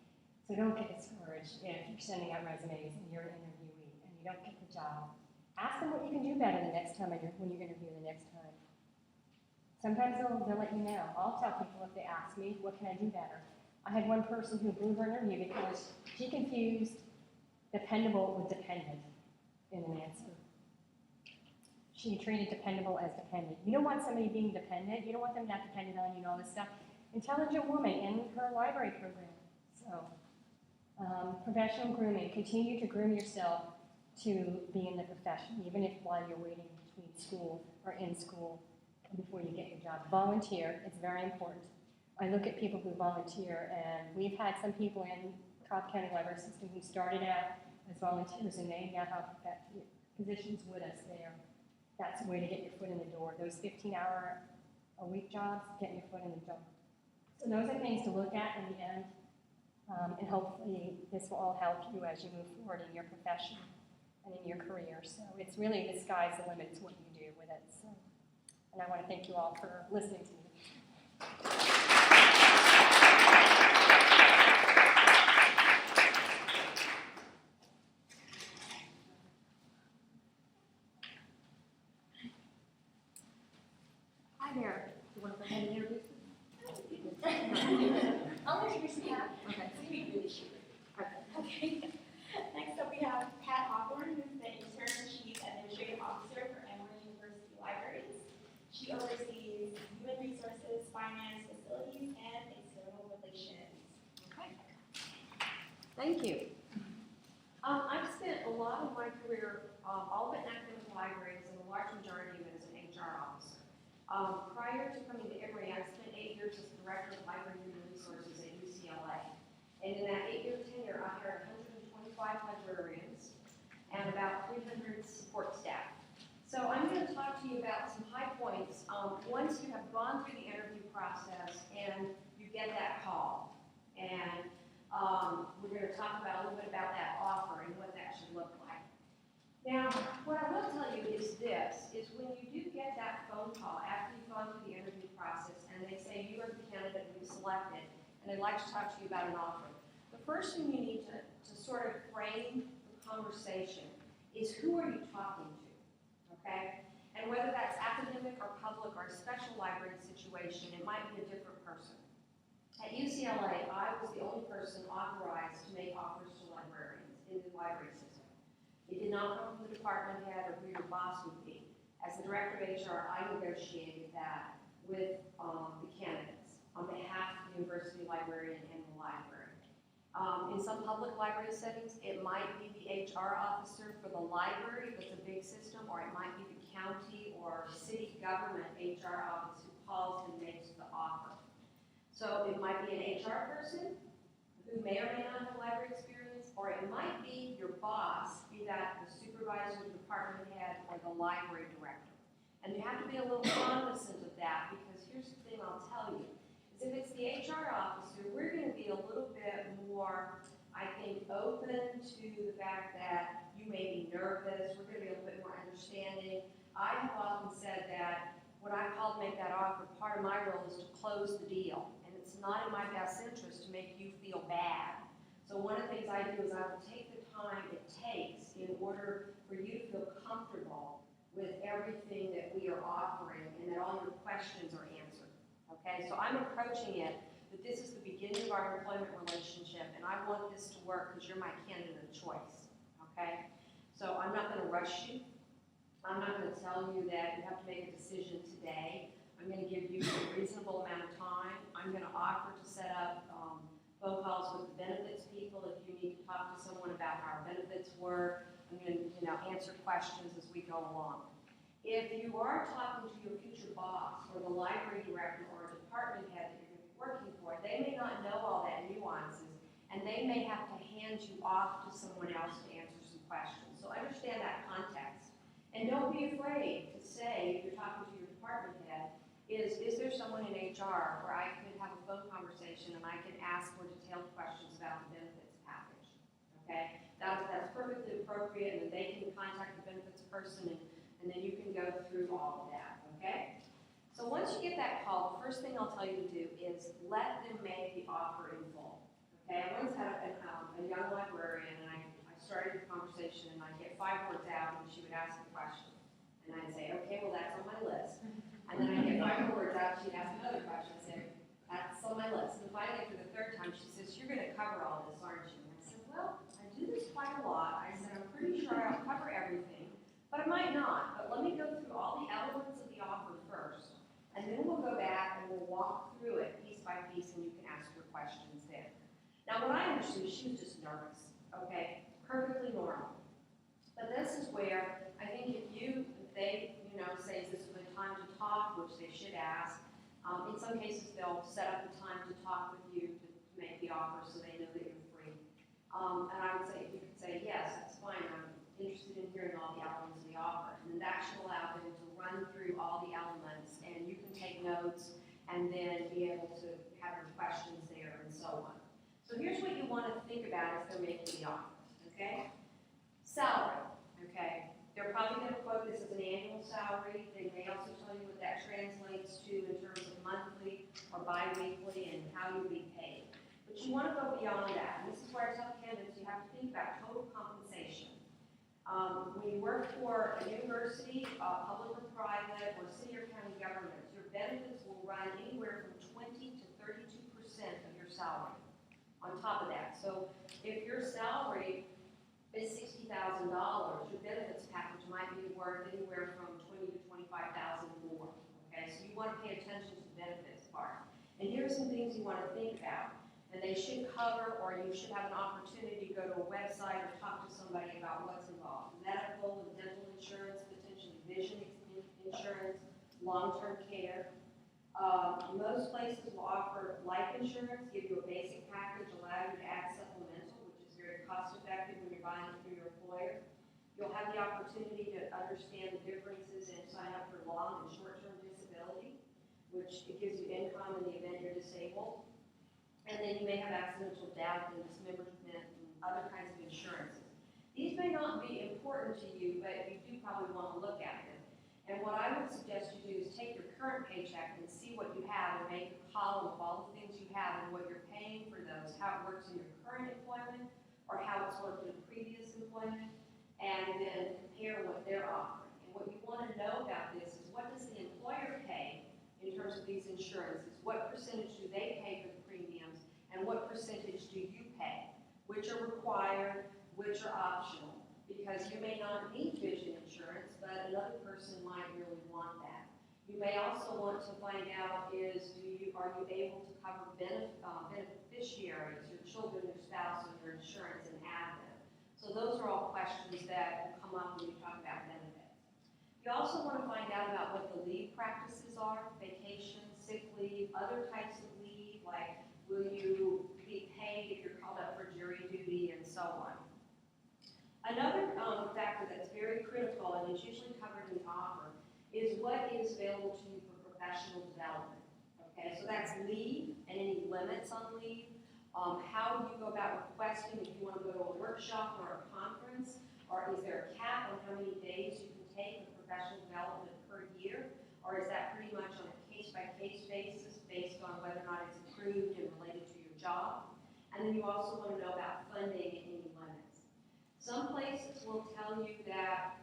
So don't get discouraged if you're sending out resumes and you're an interviewee and you don't get the job. Ask them what you can do better the next time when you interview the next time. Sometimes they'll let you know. I'll tell people if they ask me, what can I do better? I had one person who blew her interview because she confused dependable with dependent in an answer. She treated dependable as dependent. You don't want somebody being dependent. You don't want them not dependent on you and all this stuff. Intelligent woman in her library program. So, professional grooming. Continue to groom yourself to be in the profession, even if while you're waiting between school or in school before you get your job. Volunteer. It's very important. I look at people who volunteer, and we've had some people in Cobb County Library System who started out as volunteers, and they now have positions with us there. That's a way to get your foot in the door. Those 15-hour-a-week jobs, getting your foot in the door. So those are things to look at in the end, and hopefully this will all help you as you move forward in your profession and in your career. So it's really the sky's the limit to what you do with it. So, and I want to thank you all for listening to me. Hi there. You want to go ahead and introduce me? I'll introduce Pat. Okay. Okay. Next up, we have Pat Hawthorne, who's the Intern Chief Administrative Officer for Emory University Libraries. She oversees human resources, finance, facilities, and external relations. Okay. Thank you. I've spent a lot of my career, all but in academic libraries, and a large majority of it as an HR officer. Prior to coming to Emory, I spent 8 years as Director of Library Human Resources at UCLA. And in that 8-year tenure, I hired 125 librarians and about 300 support staff. So I'm going to talk to you about some high points once you have gone through the interview process and you get that call. And we're going to talk about a little bit about that offer and what that should look like. Now, what I will tell you is this, is when you do get that phone call after you've gone through the interview process and they say you are the candidate we've selected and they'd like to talk to you about an offer, the first thing you need to sort of frame the conversation is who are you talking to, okay? And whether that's academic or public or a special library situation, it might be a different person. At UCLA, I was the only person authorized to make offers to librarians in the library system. It did not come from the department head or who your boss would be. As the director of HR, I negotiated that with the candidates on behalf of the university librarian and the library. In some public library settings, it might be the HR officer for the library if it's a big system, or it might be the county or city government HR office who calls and makes the offer. So it might be an HR person who may or may not have library experience. or it might be your boss, be that the supervisor, the department head, or the library director. And you have to be a little cognizant of that, because here's the thing I'll tell you, is if it's the HR officer, we're gonna be a little bit more, I think, open to the fact that you may be nervous, we're gonna be a little bit more understanding. I have often said that when I call to make that offer, part of my role is to close the deal, and it's not in my best interest to make you feel bad. So one of the things I do is I will take the time it takes in order for you to feel comfortable with everything that we are offering and that all your questions are answered. Okay, so I'm approaching it that this is the beginning of our employment relationship, and I want this to work because you're my candidate of choice. Okay, so I'm not going to rush you. I'm not going to tell you that you have to make a decision today. I'm going to give you a reasonable amount of time. I'm going to offer to set up phone calls with the benefits people if you need to talk to someone about how our benefits work. I'm going to, answer questions as we go along. If you are talking to your future boss or the library director or a department head that you're going to be working for, they may not know all that nuances, and they may have to hand you off to someone else to answer some questions. So understand that context. And don't be afraid to say, if you're talking to your department head, is there someone in HR where I can have a phone conversation and I can ask more detailed questions about the benefits package? Okay, that's perfectly appropriate, and then they can contact the benefits person, and then you can go through all of that. Okay. So once you get that call, the first thing I'll tell you to do is let them make the offer in full. Okay. I once had a young librarian, and I started the conversation, and I'd get 5 words out, and she would ask a question, and I'd say, okay, well that's on my list. And then I'd get 5 more words out, she'd ask another question, I'd say, that's on my list. And finally, for the 3rd time, she says, you're going to cover all this, aren't you? And I said, well, I do this quite a lot. I said, I'm pretty sure I'll cover everything, but I might not. But let me go through all the elements of the offer first, and then we'll go back and we'll walk through it piece by piece, and you can ask your questions then. Now, what I understood, she was just nervous, okay? Perfectly normal. But this is where I think if they, say, is this a good time to talk, which they should ask. In some cases, they'll set up a time to talk with you to make the offer so they know that you're free. And I would say, if you could say, yes, that's fine, I'm interested in hearing all the elements of the offer. And that should allow them to run through all the elements, and you can take notes and then be able to have your questions there and so on. So here's what you want to think about as they're making the offer, okay? Salary, okay? They're probably going to quote this as an annual salary. They may also tell you what that translates to in terms of monthly or bi-weekly and how you'll be paid. But you want to go beyond that. And this is where I tell candidates you have to think about total compensation. When you work for a university, public or private, or city or county governments, your benefits will run anywhere from 20 to 32% of your salary on top of that. So if your salary is $60,000, your benefits package might be worth anywhere from $20,000 to $25,000 more. Okay, so you want to pay attention to the benefits part. And here are some things you want to think about. And they should cover, or you should have an opportunity to go to a website or talk to somebody about what's involved. Medical and dental insurance, potentially vision insurance, long-term care. Most places will offer life insurance, give you a basic package, allow you to add supplemental, which is very cost-effective when you're buying it through your employer. You'll have the opportunity to understand the differences and sign up for long and short-term disability, which it gives you income in the event you're disabled. And then you may have accidental death and dismemberment and other kinds of insurances. These may not be important to you, but you do probably want to look at them. And what I would suggest you do is take your current paycheck and see what you have and make a column of all the things you have and what you're paying for those, how it works in your current employment or how it's worked in previous employment, and then compare what they're offering. And what you want to know about this is, what does the employer pay in terms of these insurances? What percentage do they pay for the premiums, and what percentage do you pay? Which are required, which are optional? Because you may not need vision insurance, but another person might really want that. You may also want to find out are you able to cover beneficiaries, your children, your spouse, and your insurance, and add them? So those are all questions that will come up when you talk about benefits. You also want to find out about what the leave practices are, vacation, sick leave, other types of leave, like will you be paid if you're called up for jury duty, and so on. is what is available to you for professional development. Okay, so that's leave and any limits on leave. How you go about requesting if you want to go to a workshop or a conference, or is there a cap on how many days you can take for professional development per year? Or is that pretty much on a case-by-case basis based on whether or not it's approved and related to your job? And then you also want to know about funding and any limits. Some places will tell you that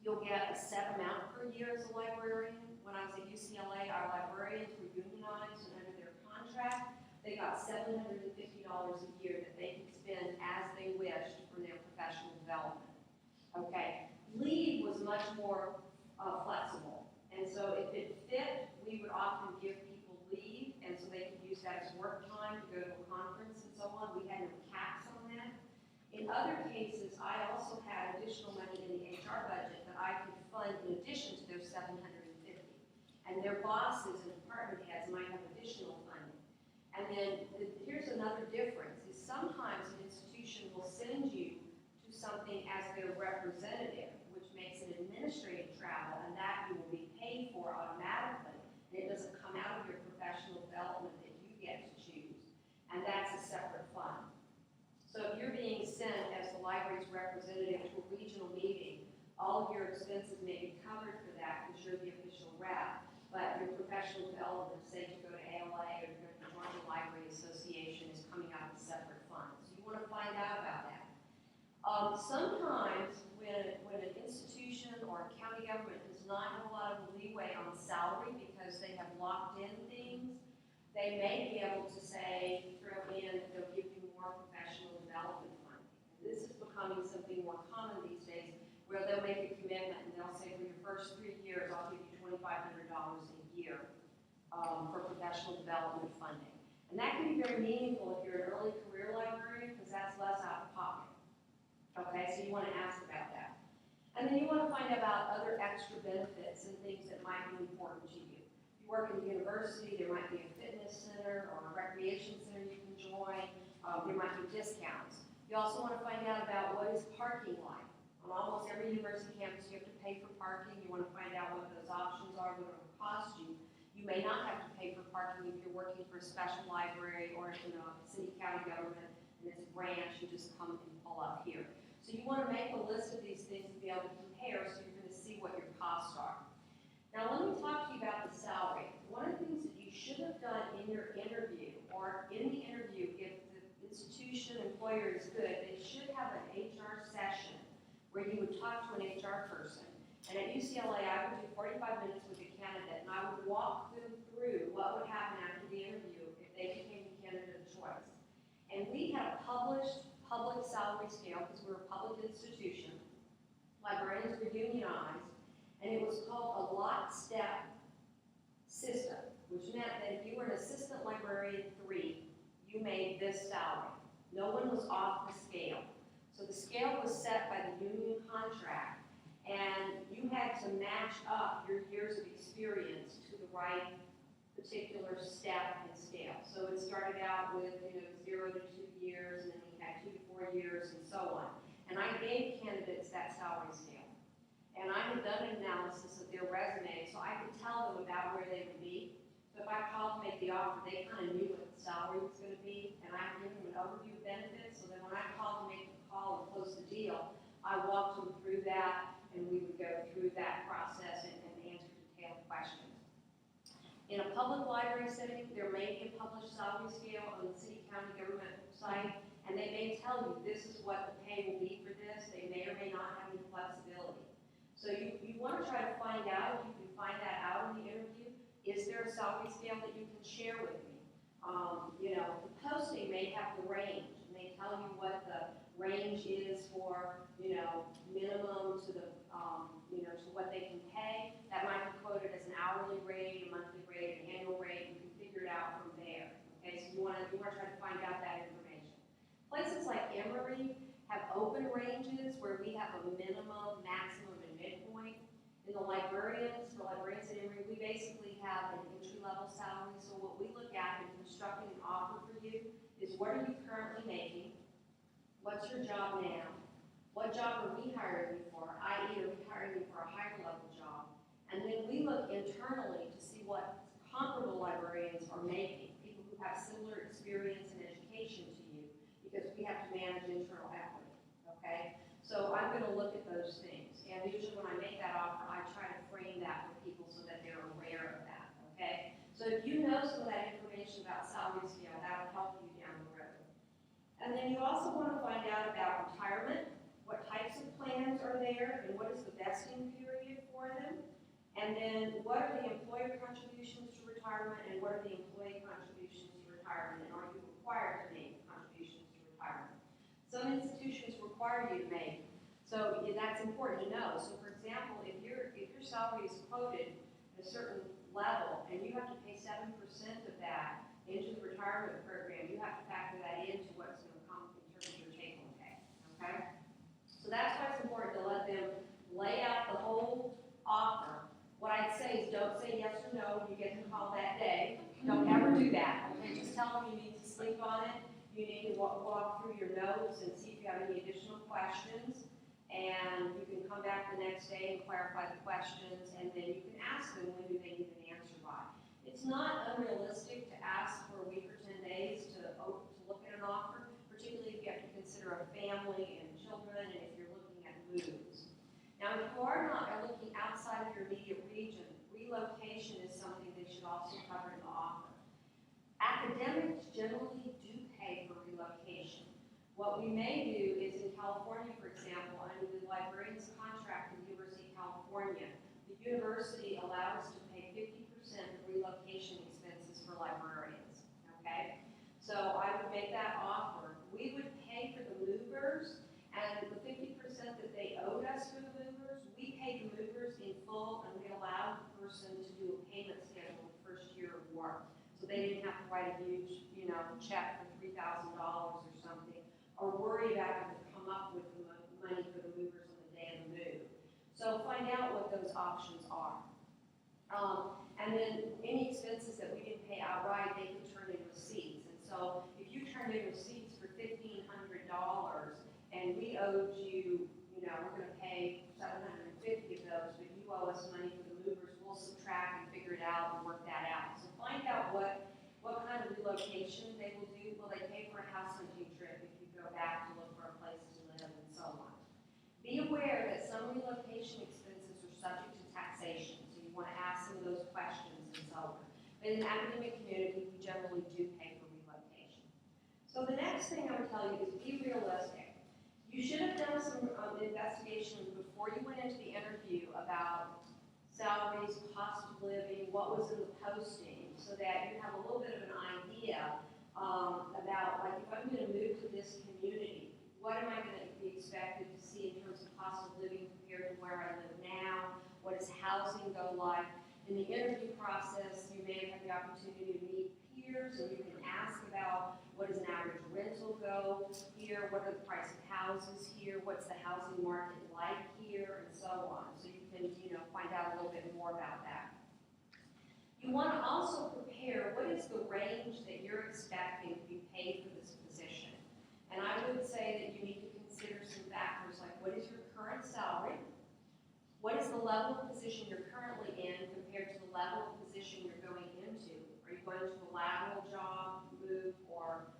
you'll get a set amount per year as a librarian. When I was at UCLA, our librarians were unionized, and under their contract, they got $750 a year that they could spend as they wished for their professional development. Okay, leave was much more flexible, and so if it fit, we would often give people leave, and so they could use that as work time to go to a conference and so on. We had no caps on that. In other cases, I also had additional money in the HR budget that I could fund in addition to their $750, and their bosses and department heads might have additional funding. And then here's another difference, is sometimes an institution will send you to something as their representative, which makes it administrative travel, and that you will be paid for automatically, and it doesn't come out of your professional development that you get to choose, and that's a separate fund. So if you're being sent as the library's representative to a regional meeting, all of your expenses may be covered for that because you're the official rep, but your professional development, say you go to ALA or you're going to join the Library Association, is coming out of a separate fund. So you want to find out about that. Sometimes when an institution or a county government does not have a lot of leeway on salary because they have locked in things, they may be able to say, throw in, they'll give you more professional development funding. And this is becoming something more common these days, where they'll make a commitment and they'll say, for your first 3 years, I'll give you $2,500 a year for professional development funding. And that can be very meaningful if you're an early career librarian, because that's less out of pocket. Okay, so you want to ask about that. And then you want to find out about other extra benefits and things that might be important to you. If you work in a university, there might be a fitness center or a recreation center you can join. There might be discounts. You also want to find out about what is parking like. On almost every university campus, you have to pay for parking. You want to find out what those options are, what it will cost you. You may not have to pay for parking if you're working for a special library or a city county government and it's a branch, you just come and pull up here. So you want to make a list of these things and be able to compare so you're going to see what your costs are. Now let me talk to you about the salary. One of the things that you should have done in your interview, or in the interview, if the institution employer is good, they should have an HR session where you would talk to an HR person. And at UCLA, I would do 45 minutes with a candidate, and I would walk them through what would happen after the interview if they became the candidate of choice. And we had a published public salary scale, because we're a public institution. Librarians were unionized, and it was called a lockstep system, which meant that if you were an assistant librarian 3, you made this salary. No one was off the scale. So the scale was set by the union contract, and you had to match up your years of experience to the right particular step and scale. So it started out with 0 to 2 years, and then we had 2 to 4 years, and so on. And I gave candidates that salary scale. And I had done an analysis of their resume, so I could tell them about where they would be. So if I called to make the offer, they kind of knew what the salary was going to be, and I gave them an overview of benefits, so then when I called to make the call and close the deal, I walked them through that, and we would go through that process and answer detailed questions. In a public library setting, there may be a published salary scale on the city county government site, and they may tell you this is what the pay will be for this. They may or may not have any flexibility. So you want to try to find out, if you can find that out in the interview, is there a salary scale that you can share with me? The posting may have the range, and they tell you what the range is for, minimum to the, to what they can pay. That might be quoted as an hourly rate, a monthly rate, an annual rate. You can figure it out from there. Okay, so you want to try to find out that information. Places like Emory have open ranges where we have a minimum, maximum, and midpoint. In the librarians, for librarians at Emory, we basically have an entry-level salary. So what we look at in constructing an offer for you is what are you currently making? What's your job now? What job are we hiring you for? I.e., are we hiring you for a higher level job? And then look internally to see what comparable librarians are making, people who have similar experience and education to you, because we have to manage internal equity, okay? So I'm going to look at those things, and usually when I make that offer, I try to frame that for people so that they're aware of that, okay? So if you know some of that information about salary scale, that'll help you down the road. And then you also want to find out about retirement, what types of plans are there, and what is the vesting period for them. And then what are the employer contributions to retirement, and what are the employee contributions to retirement, and are you required to make contributions to retirement? Some institutions require you to make, so that's important to know. So for example, if your salary is quoted at a certain level, and you have to pay 7% of that into the retirement program, you have to factor that into what's going to come in terms of your take-home pay, okay? So that's why it's important to let them lay out the whole offer. What I'd say is don't say yes or no when you get the call that day. Don't ever do that, okay? Just tell them you need to sleep on it. You need to walk through your notes and see if you have any additional questions. And you can come back the next day and clarify the questions, and then you can ask them when do they need an answer by. It's not unrealistic to ask for a week or 10 days to look at an offer, particularly if you have to consider a family and children, and if you're looking at moves. Now, if you are looking outside of your immediate region, relocation is something they should also cover in the offer. Academics generally do pay for relocation. What we may do is in California, for example, under the librarian's contract with the University of California, the university allows us to pay 50% of relocation expenses for librarians, okay? So I would make that offer. We would pay for the movers, and the 50% that they owed us for the movers, we paid the movers in full, and we allowed the person to do a payment schedule the first year of work. So they didn't have to write a huge, check for $3,000 or something, or worry about having to come up with the money for the movers on the day of the move. So find out what those options are. And then any expenses that we didn't pay outright, they can turn in receipts. And so if you turned in receipts for $1,500 and we owed you, we're going to pay $750 of those, but you owe us money for the movers, we'll subtract and figure it out and work that out. So find out what kind of relocation they will do. Will they pay for a house hunting trip if you go back to look for a place to live and so on? Be aware that some relocation expenses are subject to taxation, so you want to ask some of those questions and so on. But in the academic community, we generally do pay for relocation. So the next thing I would tell you is be realistic. You should have done some investigation before you went into the interview about salaries, cost of living, what was in the posting, so that you have a little bit of an idea about, like, if I'm going to move to this community, what am I going to be expected to see in terms of cost of living compared to where I live now? What does housing go like? In the interview process, you may have the opportunity to meet peers, and you can ask about what does an average rental go here, what are the price of houses here, what's the housing market like here, and so on. So you can, find out a little bit more about that. You want to also prepare what is the range that you're expecting to be paid for this position. And I would say that you need to consider some factors like what is your current salary, what is the level of position you're currently in compared to the level of position you're going into. Are you going to a lateral job move or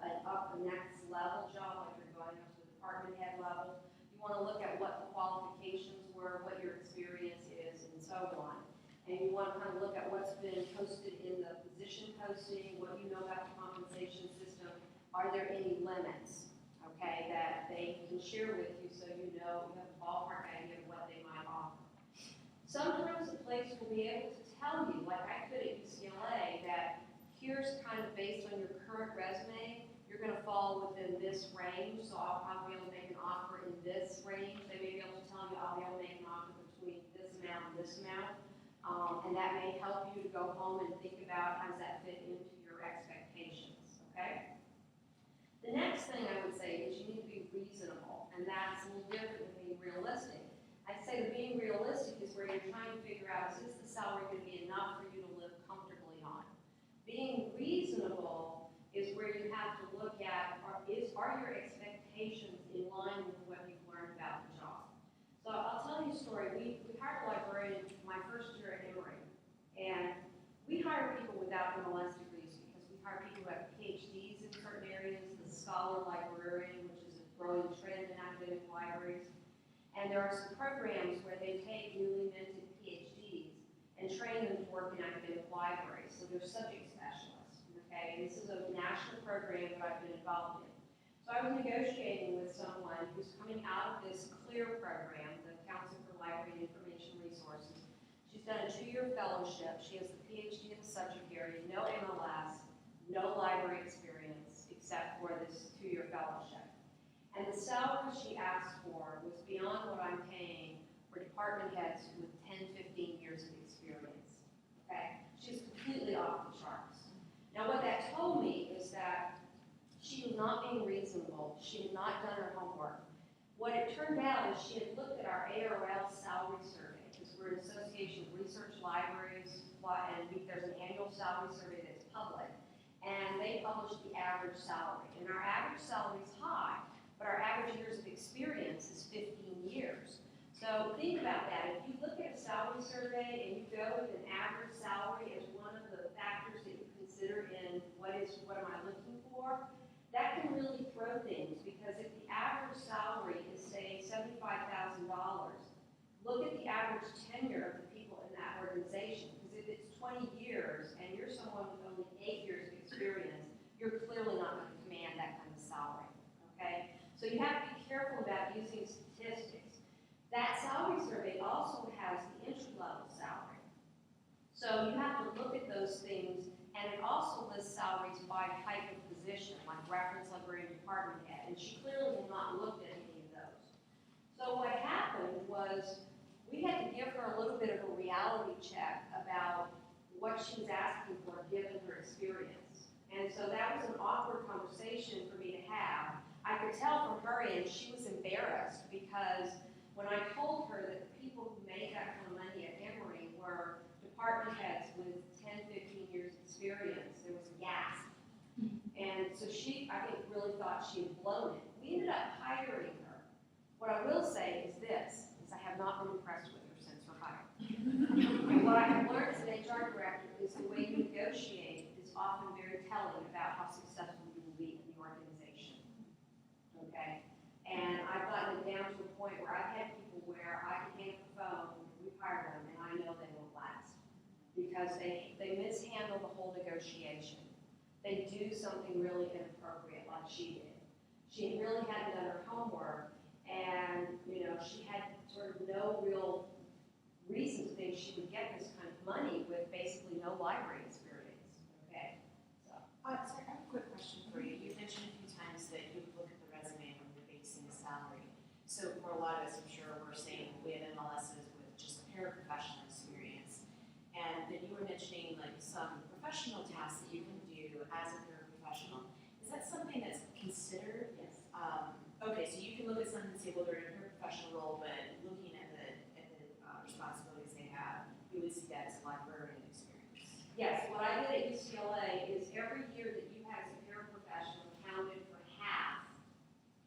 an up the next level job, like you're going up to the department head level? You want to look at what the qualifications were, what your experience is, and so on. And you want to kind of look at what's been posted in the position posting, what you know about the compensation system. Are there any limits, okay, that they can share with you so you know you have a ballpark idea of what they might offer? Sometimes a place will be able to tell you, like I could at UCLA, that here's kind of based on your current resume, you're going to fall within this range, so I'll be able to make an offer in this range. They may be able to tell you I'll be able to make an offer between this amount and this amount. And that may help you to go home and think about how does that fit into your expectations, okay? The next thing I would say is you need to be reasonable, and that's a little different than being realistic. I'd say that being realistic is where you're trying to figure out, is the salary going to be enough for you to live comfortably on? Being reasonable is where you have to look at, are your expectations in line with what you've learned about the job? So I'll tell you a story. We hired a librarian my first year at Emory, And there are some programs where they take newly minted PhDs and train them to work in academic libraries. So they're subject specialists, okay? And this is a national program that I've been involved in. So I was negotiating with someone who's coming out of this CLEAR program, the Council for Library and Information Resources. She's done a 2-year fellowship. She has the PhD in the subject area, no MLS, no library experience, except for this 2-year fellowship. And the salary she asked for was beyond what I'm paying for department heads with 10, 15 years of experience, okay? She's completely off the charts. Now what that told me is that she was not being reasonable. She had not done her homework. What it turned out is she had looked at our ARL salary survey, because we're an association of research libraries, and there's an annual salary survey that's public, and they published the average salary. And our average salary is high, but our average years of experience is 15 years. So think about that. If you look at a salary survey and you go with an average salary as one of the factors that you consider in what am I looking for, that can really throw things, because if the average salary is, say, $75,000, look at the average tenure of the people in that organization. Because if it's 20 years and you're someone with only 8 years of experience, you're clearly not going to command that kind of salary, okay? So you have to be careful about using statistics. That salary survey also has the entry-level salary. So you have to look at those things, and it also lists salaries by type of position, like reference librarian, department head, and she clearly had not looked at any of those. So what happened was we had to give her a little bit of a reality check about what she was asking for given her experience. And so that was an awkward conversation for me to have. I could tell from her end she was embarrassed, because when I told her that the people who made that kind of money at Emory were department heads with 10, 15 years experience, there was a gasp. And so she, I think, really thought she had blown it. We ended up hiring her. What I will say is this, is I have not been impressed with her since her hire. And what I have learned as an HR director is the way you negotiate is often very telling about how successful you will be in the organization. Okay? And I've gotten it down to a point where I've had people where I can hang up the phone, we hire them, and I know they won't last. Because they mishandle the whole negotiation. They do something really inappropriate like she did. She really hadn't done her homework, and she had sort of no real reason to think she would get this kind of money with basically no library experience. Okay? So. Sorry, I have a quick question for you. You mentioned a few times that you look at the resume when you're basing a salary. So for a lot of us, I'm sure we're saying we have MLSs with just paraprofessional experience. And then you were mentioning like some professional tasks that you can do as a paraprofessional. Is that something that's considered? Yes. Okay, so you can look at someone and say, well, they're in a paraprofessional role, but looking at the responsibilities they have, you would see that as a librarian experience. Yes, what I did at UCLA is every year that you had as a paraprofessional counted for half.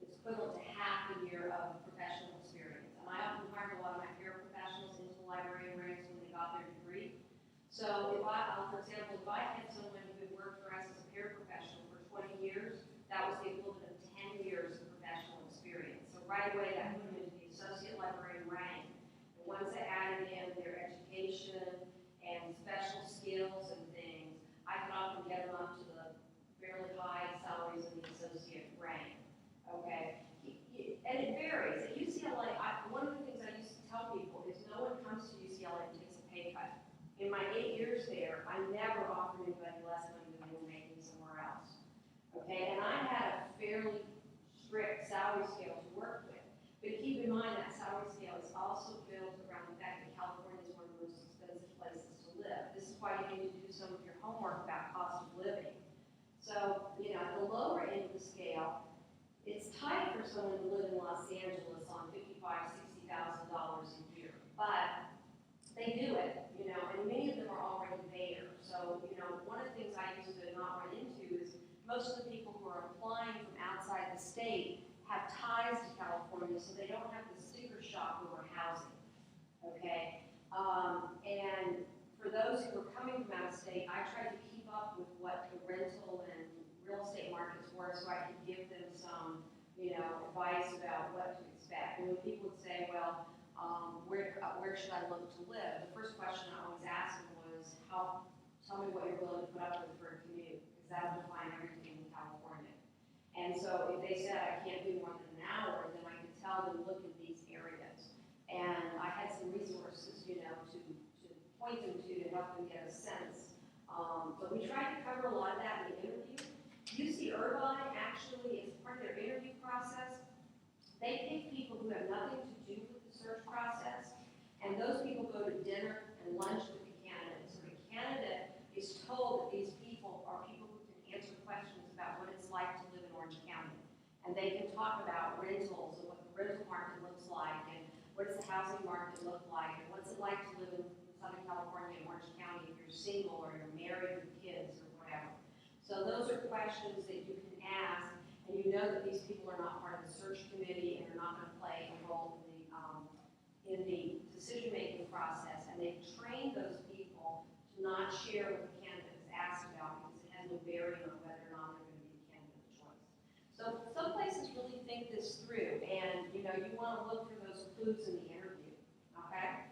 It's equivalent to half a year of professional experience. And I often hired a lot of my paraprofessionals into the librarian ranks when they got their degree. So if for example, if I had someone who had worked for us as a paraprofessional for 20 years, that was the equivalent of 10 years of professional experience. So right away, that put them into the associate librarian rank. And once I added in their education and special skills and things, I could often get them up to the fairly high salaries in the associate rank. Okay? And it varies. At UCLA, one of the things I used to tell people is no one comes to UCLA and takes a pay cut. In my 8 years there, I never offered anybody less money than they were making somewhere else. Okay? And I had a fairly strict salary scale to work with. But keep in mind that salary scale is also built around the fact that California is one of the most expensive places to live. This is why you need to do some of your homework about cost of living. So, at the lower end of the scale, it's tight for someone to live in Los Angeles on $55,000, $60,000 a year. But they do it, and many of them are already there. So, one of the things I used to not run into is most of the people who are applying from outside the state have ties to California, so they don't have to sticker shock over housing, okay? And for those who are coming from out of state, I tried to keep up with what the rental and real estate markets were so I could give them some, advice about what to expect. And when people would say, well, where should I look to live? The first question I always asked them was, tell me what you're willing to put up with for a commute, because that would define everything in California. And so if they said I can't do more than an hour, then I could tell them, look at these areas. And I had some resources, to point them to help them get a sense. But we tried to cover a lot of that in the interview. UC Irvine actually, as part of their interview process, they pick people who have nothing to do with the search process, and those people go to dinner and lunch with the candidate. So the candidate is told that these people are people who can answer questions about what it's like to live in Orange County. And they can talk about rentals and what the rental market looks like, and what does the housing market look like, and what's it like to live in Southern California and Orange County if you're single or you're married with kids or whatever. So those are questions that you can ask, and you know that these people are not part of the search committee and are not going to play a role in the decision-making process. And they've trained those people to not share what the candidate is asked about, because it has no bearing on whether or not they're going to be the candidate of choice. So some places really think this through, and you want to look for those clues in the interview. Okay.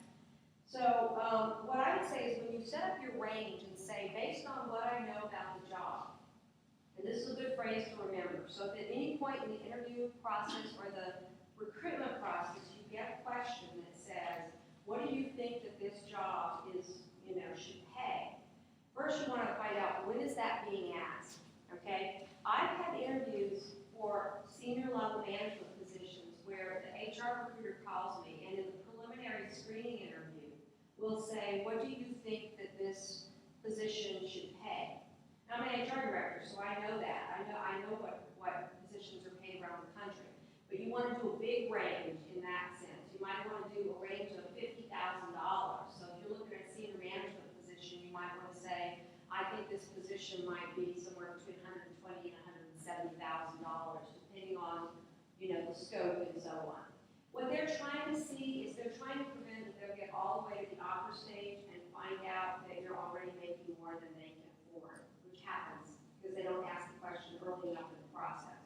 So what I would say is, when you set up your range and say, based on what I know about the job, and this is a good phrase to remember. So if at any point in the interview process or the recruitment process you get a question that says, what do you think that this job is, should pay? First, you want to find out, when is that being asked? Okay? I've had interviews for senior level management positions where the HR recruiter calls me, and in the preliminary screening interview will say, what do you think that this position should pay? I'm an HR director, so I know that. I know what positions are paid around the country. But you want to do a big range in that sense. You might want to do a range of $50,000. So if you're looking at a senior management position, you might want to say, I think this position might be somewhere between $120,000 and $170,000, depending on the scope and so on. What they're trying to see is they're trying to prevent that they'll get all the way to the offer stage and find out that you're already making more than they can afford, which happens because they don't ask the question early enough in the process.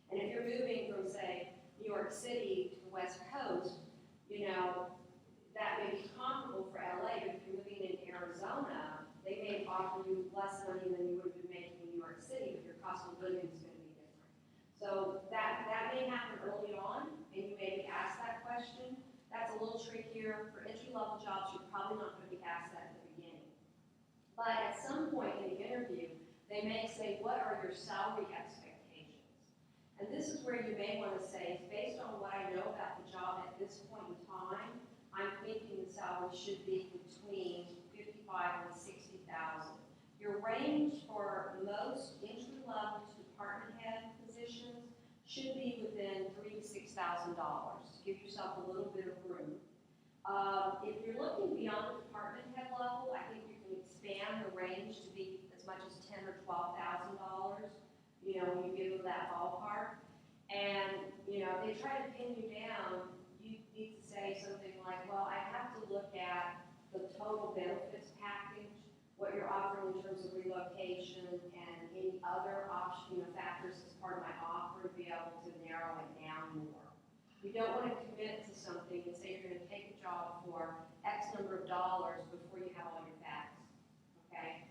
And if you're moving from, say, New York City to the West Coast, that may be comparable for LA, but if you're moving in Arizona, they may offer you less money than you would have been making in New York City, but your cost of living is going to be different. So that may happen early on, and you may be asked that question. That's a little trickier. For entry-level jobs, you're probably not going to be asked that at the beginning. But at some point in the interview, they may say, what are your salary expectations? And this is where you may want to say, based on what I know about the job at this point in time, I'm thinking the salary should be between $55,000 and $60,000. Your range for most entry-level to department head positions should be within $3,000 to $6,000 to give yourself a little bit of room. If you're looking beyond the department head level, I think you can expand the range to be as much as $10,000 or $12,000. When you give them that ballpark. And they try to pin you down, you need to say something like, well, I have to look at the total benefits package, what you're offering in terms of relocation, and any other option, factors as part of my offer to be able to narrow it down more. You don't want to commit to something and say you're going to take a job for X number of dollars before you have all your facts, okay?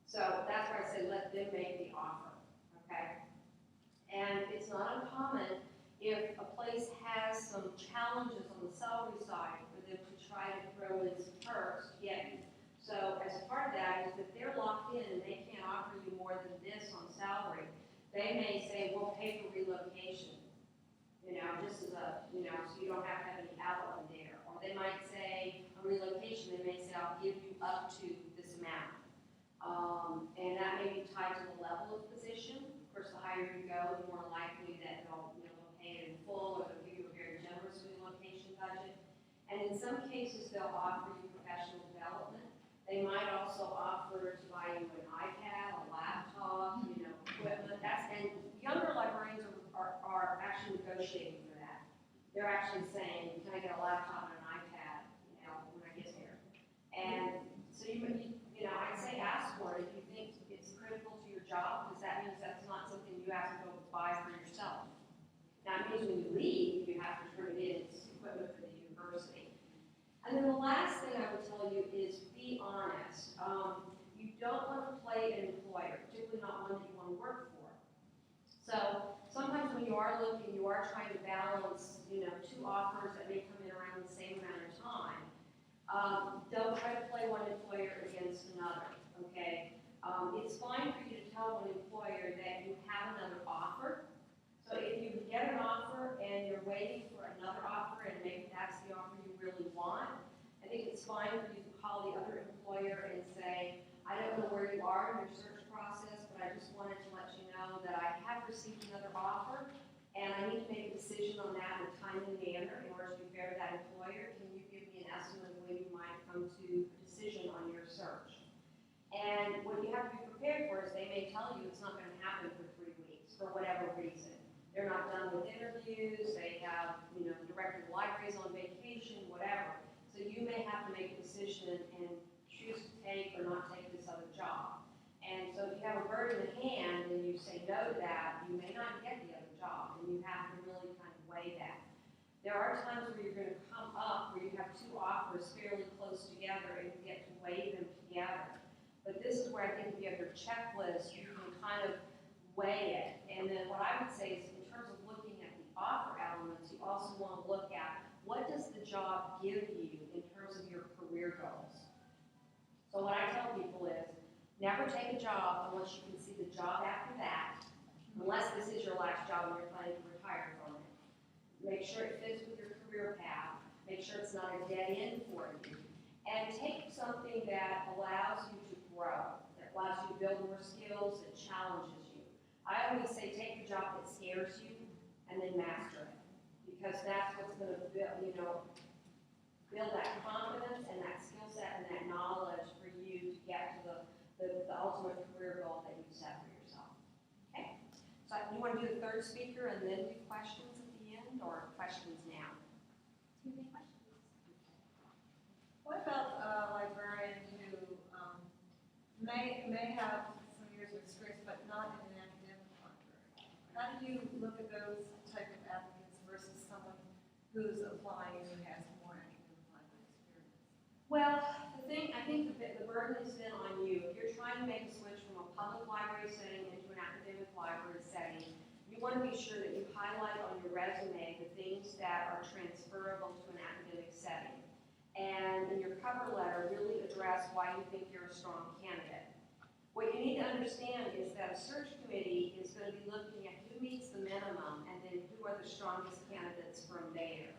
So that's why I say let them make the offer, okay? And it's not uncommon if a place has some challenges on the salary side for them to try to throw in some perks to get you. So as part of that is that they're locked in and they can't offer you more than this on salary. They may say, we'll pay for relocation, just as a, so you don't have to have any outlay there. Or they might say, on relocation, they may say, I'll give you up to this amount. And that may be tied to the level of position. Of course, the higher you go, the more likely that they'll pay it in full, or they'll give you a very generous relocation budget. And in some cases, they'll offer you professional development. They might also offer to buy you an iPad, a laptop, equipment. And younger librarians are actually negotiating for that. They're actually saying, can I get a laptop and an iPad, when I get here? And so I'd say ask for it if you think it's critical to your job, because that means that's not something you have to go buy for yourself. Now, that means when you leave, you have to turn it in, it's equipment for the university. And then the last thing I would tell you is be honest. You don't want to play an employer, particularly not one that you want to work for. So sometimes when you are looking, you are trying to balance, two offers that may come in around the same amount of time. Don't try to play one employer against another, okay? It's fine for you to tell one employer that you have another offer. So if you get an offer and you're waiting for another offer and maybe that's the offer you really want, I think it's fine for you to call the other employer and say, I don't know where you are in your search process, but I just wanted to let you know that I have received another offer and I need to make a decision on that in a timely manner in order to be fair to that employer. Can you give me an estimate of when you might come to a decision on your search? And what you have to be prepared for is they may tell you it's not going to happen for 3 weeks for whatever reason. They're not done with interviews, they have, director of libraries on vacation, whatever. So you may have to make a decision and choose to take or not take this other job. And so if you have a bird in the hand and you say no to that, you may not get the other job, and you have to really kind of weigh that. There are times where you're going to come up where you have 2 offers fairly close together and you get to weigh them together. But this is where I think if you have your checklist, you can kind of weigh it. And then what I would say is in terms of looking at the offer elements, you also want to look at what does the job give you in terms of your career goals. So what I tell people is never take a job unless you can see the job after that, unless this is your last job and you're planning to retire from it. Make sure it fits with your career path. Make sure it's not a dead end for you. And take something that allows you to grow, that allows you to build more skills, that challenges you. I always say take a job that scares you and then master it, because that's what's going to build that confidence and that skill set and that knowledge for you to get to the ultimate career goal that you've set for yourself. Okay? So you want to do the third speaker and then do questions at the end, or questions now? Too many questions. What about a librarian who may have some years of experience, but not in an academic library? How do you look at those type of applicants versus someone who's applying and who has more academic library experience? Well, I think the burden is then on you. If you're trying to make a switch from a public library setting into an academic library setting, you want to be sure that you highlight on your resume the things that are transferable to an academic setting. And in your cover letter, really address why you think you're a strong candidate. What you need to understand is that a search committee is going to be looking at who meets the minimum and then who are the strongest candidates from there.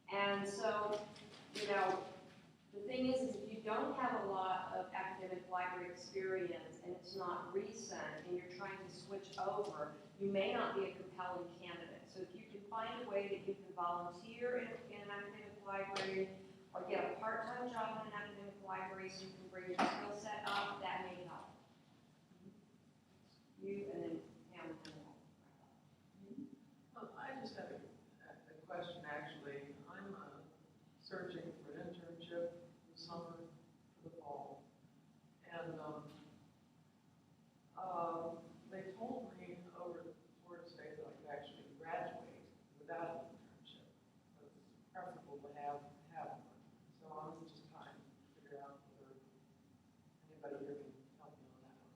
And so, the thing is if you don't have a lot of academic library experience and it's not recent and you're trying to switch over, you may not be a compelling candidate. So if you can find a way that you can volunteer in an academic library or get a part-time job in an academic library so you can bring your skill set up, that may help. You and then Pam and then I just have a question, actually. I'm searching for an internship for the summer, for the fall. And they told me over at Florida State that I could actually graduate without an internship. But it's preferable to have one. So I'm just trying to figure out whether anybody here can help me on that one.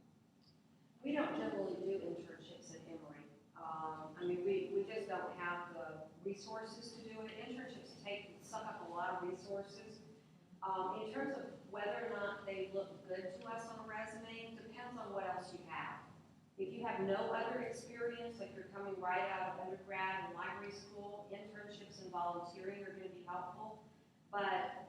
we don't generally do internships at Emory. We just don't have the resources to do it. Internships suck up a lot of resources. In terms of whether or not they look good to us on a resume, depends on what else you have. If you have no other experience, like you're coming right out of undergrad and library school, internships and volunteering are going to be helpful. But,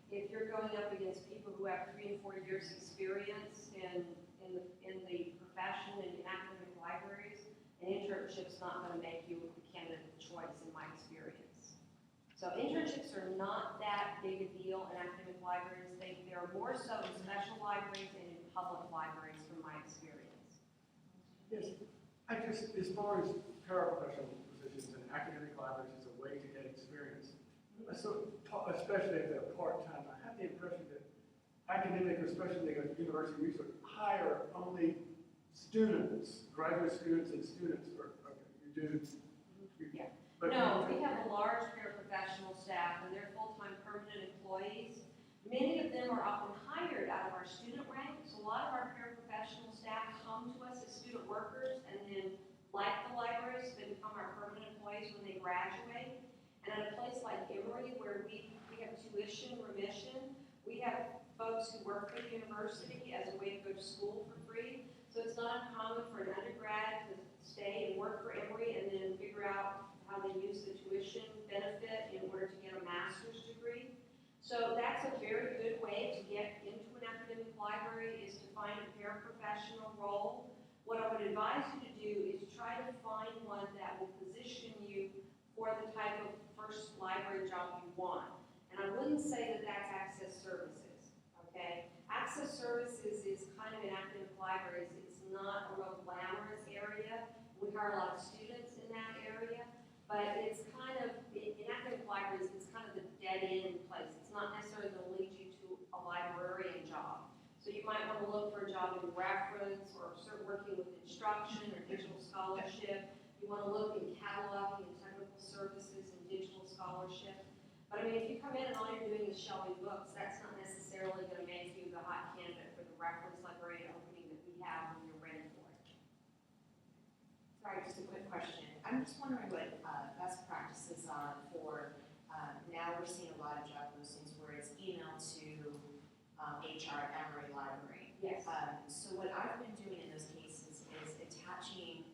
if you're going up against people who have 3 and 4 years experience in the profession and in academic libraries, an internship's not going to make you a candidate of choice in my experience. So internships are not that big a deal in academic libraries. They're more so in special libraries and in public libraries from my experience. Yes, as far as paraprofessional positions in academic libraries as a way to get experience, so especially if they're part-time, I have the impression that academic, or especially the university research, hire only students, graduate students and students, or you permission. We have folks who work for the university as a way to go to school for free. So it's not uncommon for an undergrad to stay and work for Emory and then figure out how they use the tuition benefit in order to get a master's degree. So that's a very good way to get into an academic library, is to find a paraprofessional role. What I would advise you to do is try to find one that will position you for the type of first library job you want. And I wouldn't say that that's access services, okay? Access services is kind of in academic libraries. It's not a real glamorous area. We hire a lot of students in that area, but it's kind of, in academic libraries, it's kind of the dead-end place. It's not necessarily going to lead you to a librarian job. So you might want to look for a job in reference or working with instruction or digital scholarship. You want to look in cataloging and technical services and digital scholarship. But I mean, if you come in and all you're doing is shelving books, that's not necessarily going to make you the hot candidate for the reference librarian opening that we have when you're ready for it. Sorry, just a quick question. I'm just wondering what best practices are for, now we're seeing a lot of job postings where it's email to HR at Emory Library. Yes. So what I've been doing in those cases is attaching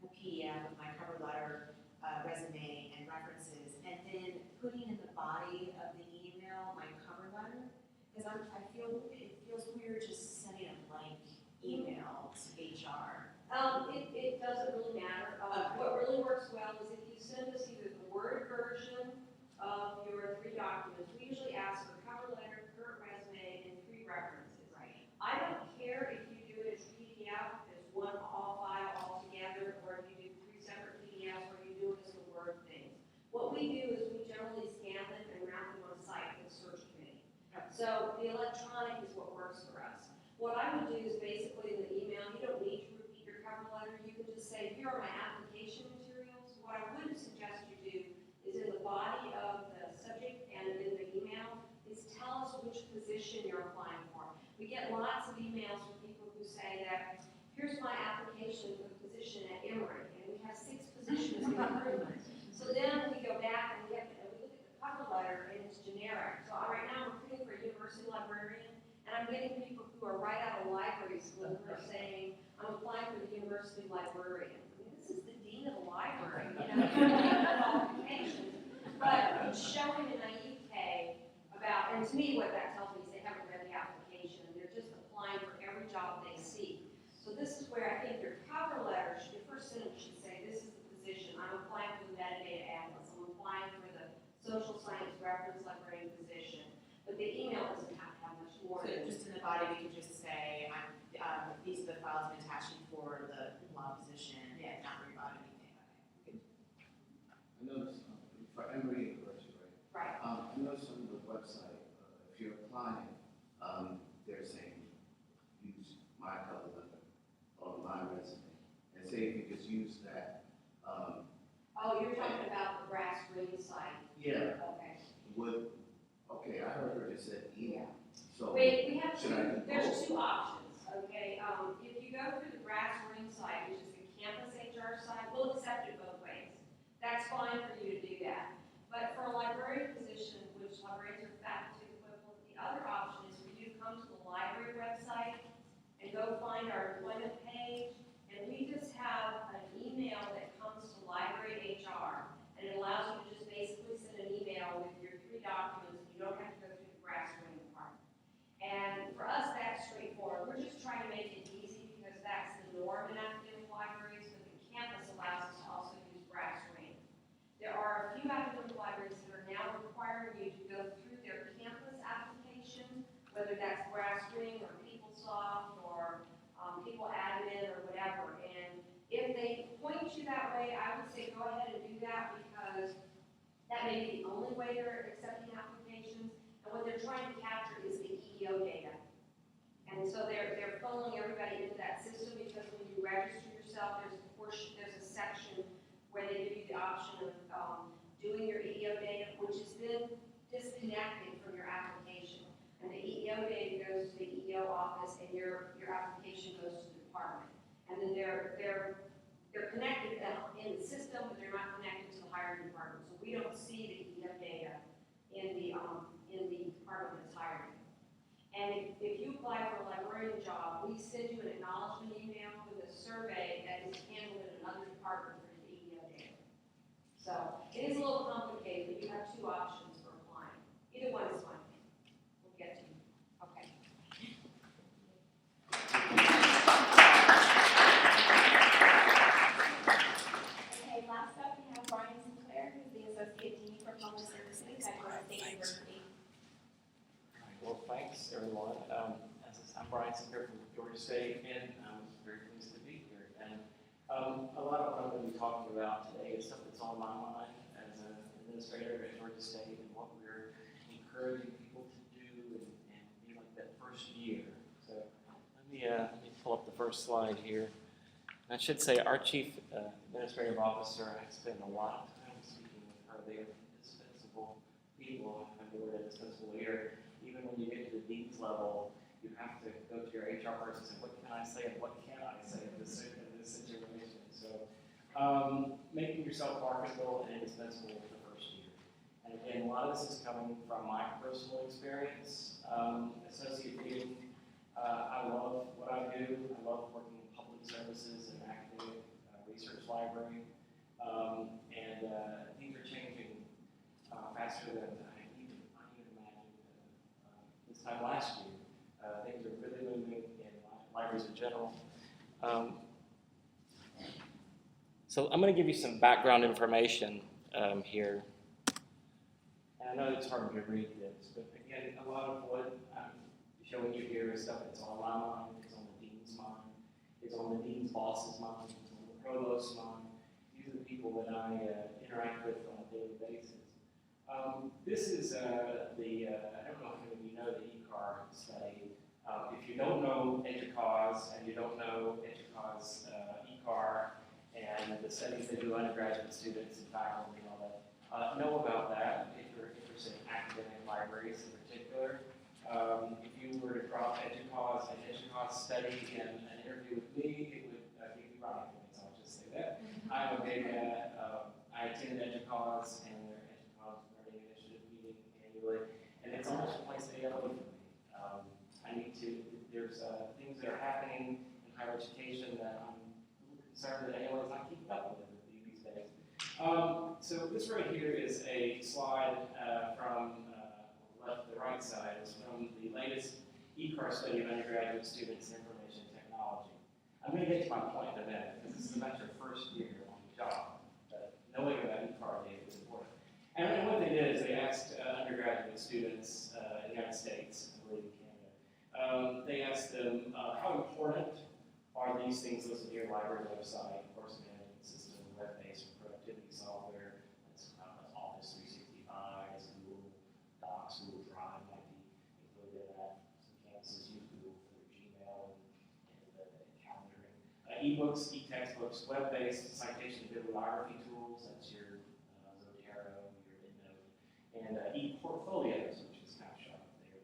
a PDF of my cover letter, resume, and references, and then putting in the body of the email my cover letter, because I feel it feels weird just sending a blank email to HR. It doesn't really matter. What really works well is if you send us either the Word version of your 3 documents. We usually ask for cover letter, current resume, and 3 references. Right. I don't care if you do it as PDF, as one all file all together, or if you do 3 separate PDFs, or you do it as a Word thing. What we do is we generally scan them and mount them on a site for the search committee. So the electronic is what works for us. What I would do is basically in the email, you don't need to repeat your cover letter. You can just say, here are my application materials. What I would suggest you do is in the body of the subject and in the email is tell us which position you're applying for. We get lots of emails from people who say that, here's my application for the position at Emory, and we have 6 positions in recruitment. So then we go back and we look at the cover letter and it's generic. So right now I'm recruiting for a university librarian, and I'm getting people who are right out of library school who are saying, I'm applying for the university librarian. I mean, this is the dean of the library, you know, you have qualifications, but it's showing a naivete about, and to me what that tells me is they haven't read the application, and they're just applying for every job they see. So this is where I think your cover letter, your first sentence should say, this is the position, I'm applying for the metadata analyst, I'm applying for the social science reference librarian position, but the email doesn't have to have much more. So just in the body, we could just say, these are the files I'm attaching for the law position, and not worry about anything. Okay. I noticed for Emory University, right? Right. I noticed on the website, if you're applying, they're saying use my cover letter or my resume, and say if you just use that. Oh, you're talking about the brass ring site. Yeah. Okay. Okay, I heard her just said email. So Wait, we have should I do there's both? 2 options, okay? If you go through the brass ring site, which is the campus HR site, we'll accept it both ways. That's fine for you to do that. But for a librarian position, which librarians are faculty equivalent, the other option is for you to come to the library website and go find our employment page, and we just have an email that comes to library HR, and it allows you to just basically send an email with your 3 documents, and you don't have to go through the brass ring department. And for us, that's straightforward. We're just trying to make it easy because that's the norm in academic libraries, but the campus allows us to also use brass ring. There are a few academic libraries that are now requiring you to go through their campus application, whether that's brass ring or PeopleSoft or People Admin or whatever. And if they point you that way, I would say go ahead and do that because that may be the only way they're accepting applications. And what they're trying to capture is the EEO data. And so they're funneling everybody into that system because when you register yourself, there's a section where they give you the option of doing your EEO data, which is then disconnected from your application. And the EEO data goes to the EEO office, and your application goes to the department. And then they're connected in the system, but they're not connected to the hiring department. So we don't see the EEO data in the Department And if you apply for a librarian job, we send you an acknowledgement email with a survey that is handled in another department for the EEO. So it is a little complicated, but you have two options for applying. Either one is fine. We'll get to you. Okay. Okay, last up, we have Bryan Sinclair, who's the Associate Dean for Public Services at Georgia State University. Well, thanks, everyone. I'm Bryan Sinclair from Georgia State, and I'm very pleased to be here. And a lot of what I'm going to be talking about today is stuff that's on my mind as an administrator at Georgia State and what we're encouraging people to do and be like that first year. So let me pull up the first slide here. I should say our Chief Administrative Officer, I spend a lot of time speaking with her. They are indispensable people. I'm the word indispensable here. Even when you get to the dean's level, you have to go to your HR person and say, what can I say and what can't I say in this situation? So making yourself marketable and indispensable for the first year. And again, a lot of this is coming from my personal experience. Associate Dean, I love what I do. I love working in public services and academic research library. And things are changing faster than I even imagined this time last year. Things are really moving in libraries in general. So I'm going to give you some background information here. And I know it's hard to read this, but again, a lot of what I'm showing you here is stuff that's on my mind, it's on the dean's mind, it's on the dean's boss's mind, it's on the provost's mind. These are the people that I interact with on a daily basis. This is I don't know if any of you know the ECAR study. If you don't know EDUCAUSE and you don't know EDUCAUSE ECAR and the studies they do undergraduate students and faculty and all that, know about that if you're interested in academic libraries in particular. If you were to drop EDUCAUSE and EDUCAUSE study in an interview with me, it would give you brownie points, I'll just say that. I'm a big I attend EDUCAUSE and their EDUCAUSE Learning Initiative meeting annually, and it's almost a place to get away from me. There's things that are happening in higher education that I'm a little concerned that anyone's not keeping up with these days. So this right here is a slide from the right side. It's from the latest ECAR study of undergraduate students in information technology. I'm going to get to my point in a minute, because this is about your first year on the job. But knowing about ECAR data is important. And what they did is they asked undergraduate students in the United States, I believe in Canada, they asked them how important are these things listed here: library website, course management system, web-based productivity software, that's Office 365, Google Docs, Google Drive might be included in that. Some campuses use Google for their Gmail and calendaring. E-books, e-textbooks, web-based citation and bibliography tools, that's your Zotero, your EndNote, and e-portfolios, which is Snapshot there.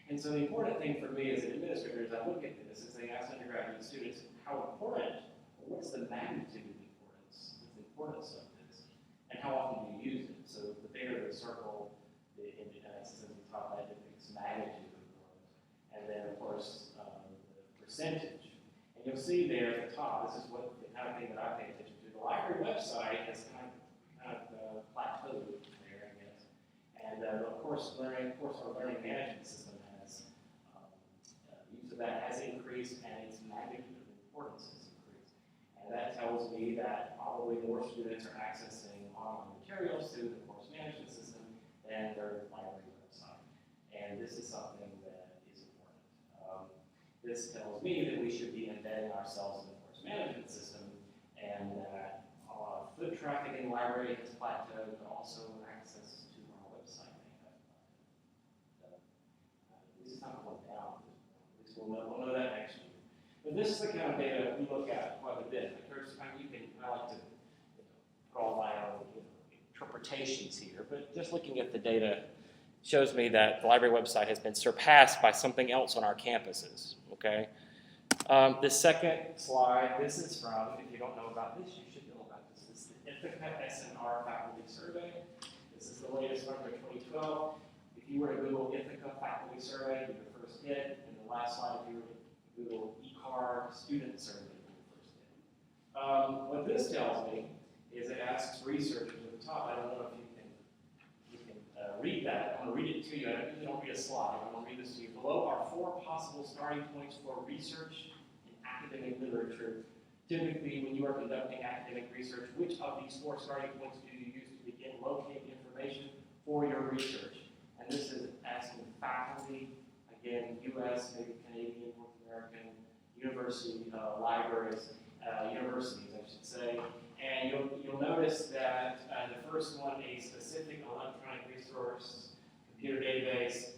And so the important thing for me as an administrator as I look at this is they ask undergraduate students how important, or what's the magnitude of the importance of this, and how often do you use it? So the bigger the circle, the systems we talk about, its magnitude of importance, and then of course the percentage. And you'll see there at the top, this is what the kind of thing that I pay attention to. The library website has kind of plateaued there, I guess. And of course, our learning management system has use of that has increased, and its magnitude of importance has increased. And that tells me that probably more students are accessing online materials through the course management system than their library website. And this is something that is important. This tells me that we should be embedding ourselves in the course management system, and that foot traffic in the library has plateaued, but also access to our website may have plateaued. This is not going down. At least we'll know that next year. But this is the kind of data we look at quite a bit. I like to put all my own interpretations here, but just looking at the data shows me that the library website has been surpassed by something else on our campuses. Okay. The second slide, this is from, if you don't know about this, you should know about this. This is the Ithaca SNR Faculty Survey. This is the latest one for 2012. If you were to Google Ithaca Faculty Survey, your first hit, and the last slide, if you were to Google e-car student survey, you first hit. What this tells me is it asks researchers at the top. I don't know if you can read that. I'm going to read it to you. I usually don't read a slide. I'm going to read this to you. Below are 4 possible starting points for research in academic literature. Typically, when you are conducting academic research, which of these 4 starting points do you use to begin locating information for your research? And this is asking faculty, again, U.S., maybe Canadian, North American, university, libraries, universities, I should say. And you'll notice that the first one, a specific electronic resource, computer database,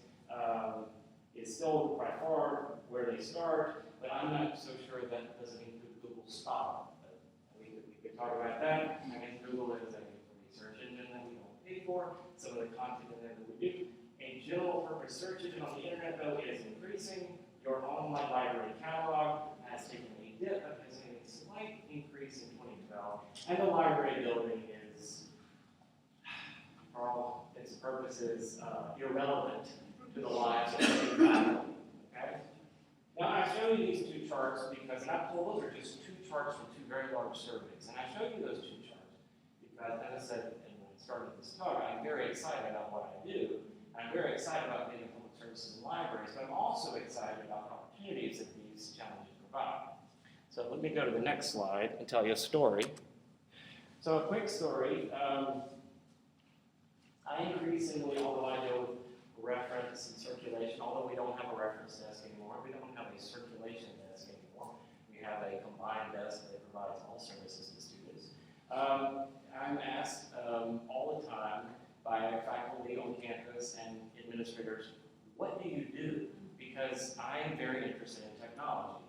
is still by far where they start, but I'm not so sure that doesn't include Google Scholar. But we could talk about that. I guess Google is a research engine that we don't pay for. Some of the content in there that we do. A general purpose search engine on the internet, though, is increasing. Your online library catalog has taken a dip, but has a slight increase in 2012. And the library building is, for all its purposes, irrelevant to the lives of the faculty. Okay? Now, I show you these 2 charts because, and those are just 2 charts from 2 very large surveys. And I show you those 2 charts because, as I said when I started this talk, I'm very excited about what I do. I'm very excited about being in public services and libraries, but I'm also excited about the opportunities that these challenges provide. So let me go to the next slide and tell you a story. So a quick story. I increasingly, although I deal with reference and circulation, although we don't have a reference desk anymore, we don't have a circulation desk anymore. We have a combined desk that provides all services to students. I'm asked all the time by faculty on campus and administrators, what do you do? Because I am very interested in technology,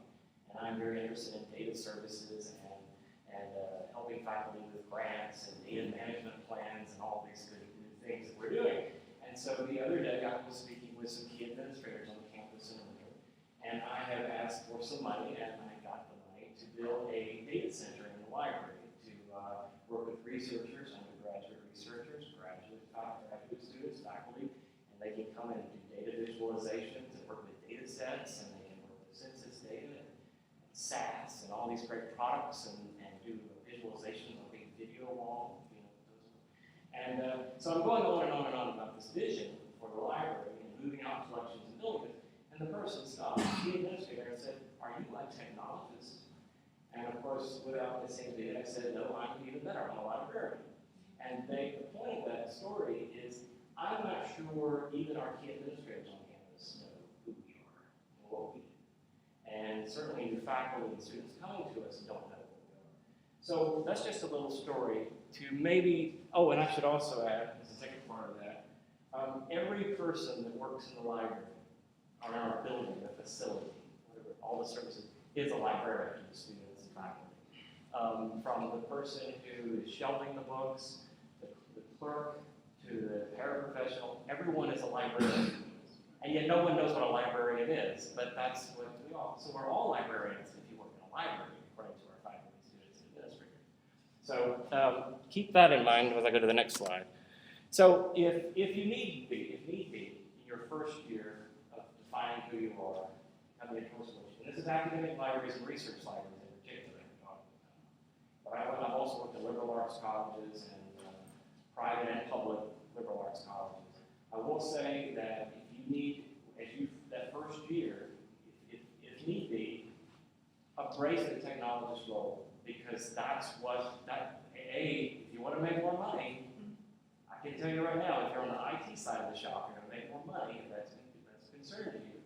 and I'm very interested in data services and helping faculty with grants and data management plans and all these good new things that we're doing. And so the other day I was speaking with some key administrators on the campus in Atlanta, and I have asked for some money, and I got the money to build a data center in the library to work with researchers, undergraduate researchers, graduate students, faculty, and they can come in and do data visualizations and work with data sets, and they can work with census data and SAS and all these great products and do visualizations on a big video wall. And so I'm going on and on and on about this vision for the library and moving out collections and building it. And the person stopped, the administrator, and said, "Are you a technologist?" And of course, without missing a beat, I said, "No, I'm even better. I'm a librarian." And the point of that story is, I'm not sure even our key administrators on campus know who we are and what we do. And certainly the faculty and students coming to us don't know what we are. So that's just a little story to maybe, oh, and I should also add, as the second part of that, every person that works in the library, or in our building, the facility, whatever, all the services, is a librarian to the students and faculty. From the person who is shelving the books, the clerk, to the paraprofessional, everyone is a librarian. And yet no one knows what a librarian is, but that's what we all, so we're all librarians if you work in a library, according to our faculty, students, and administrators. So keep that in mind as I go to the next slide. So if you need be, in your first year of defining who you are, have the approach solution. This is academic libraries and research libraries in particular I'm talking about. But I've also worked at liberal arts colleges and private and public liberal arts colleges. I will say that if you need, that first year, if need be, embrace the technologist role, because that's what, if you want to make more money, I can tell you right now, if you're on the IT side of the shop, you're going to make more money, if that's a concern to you.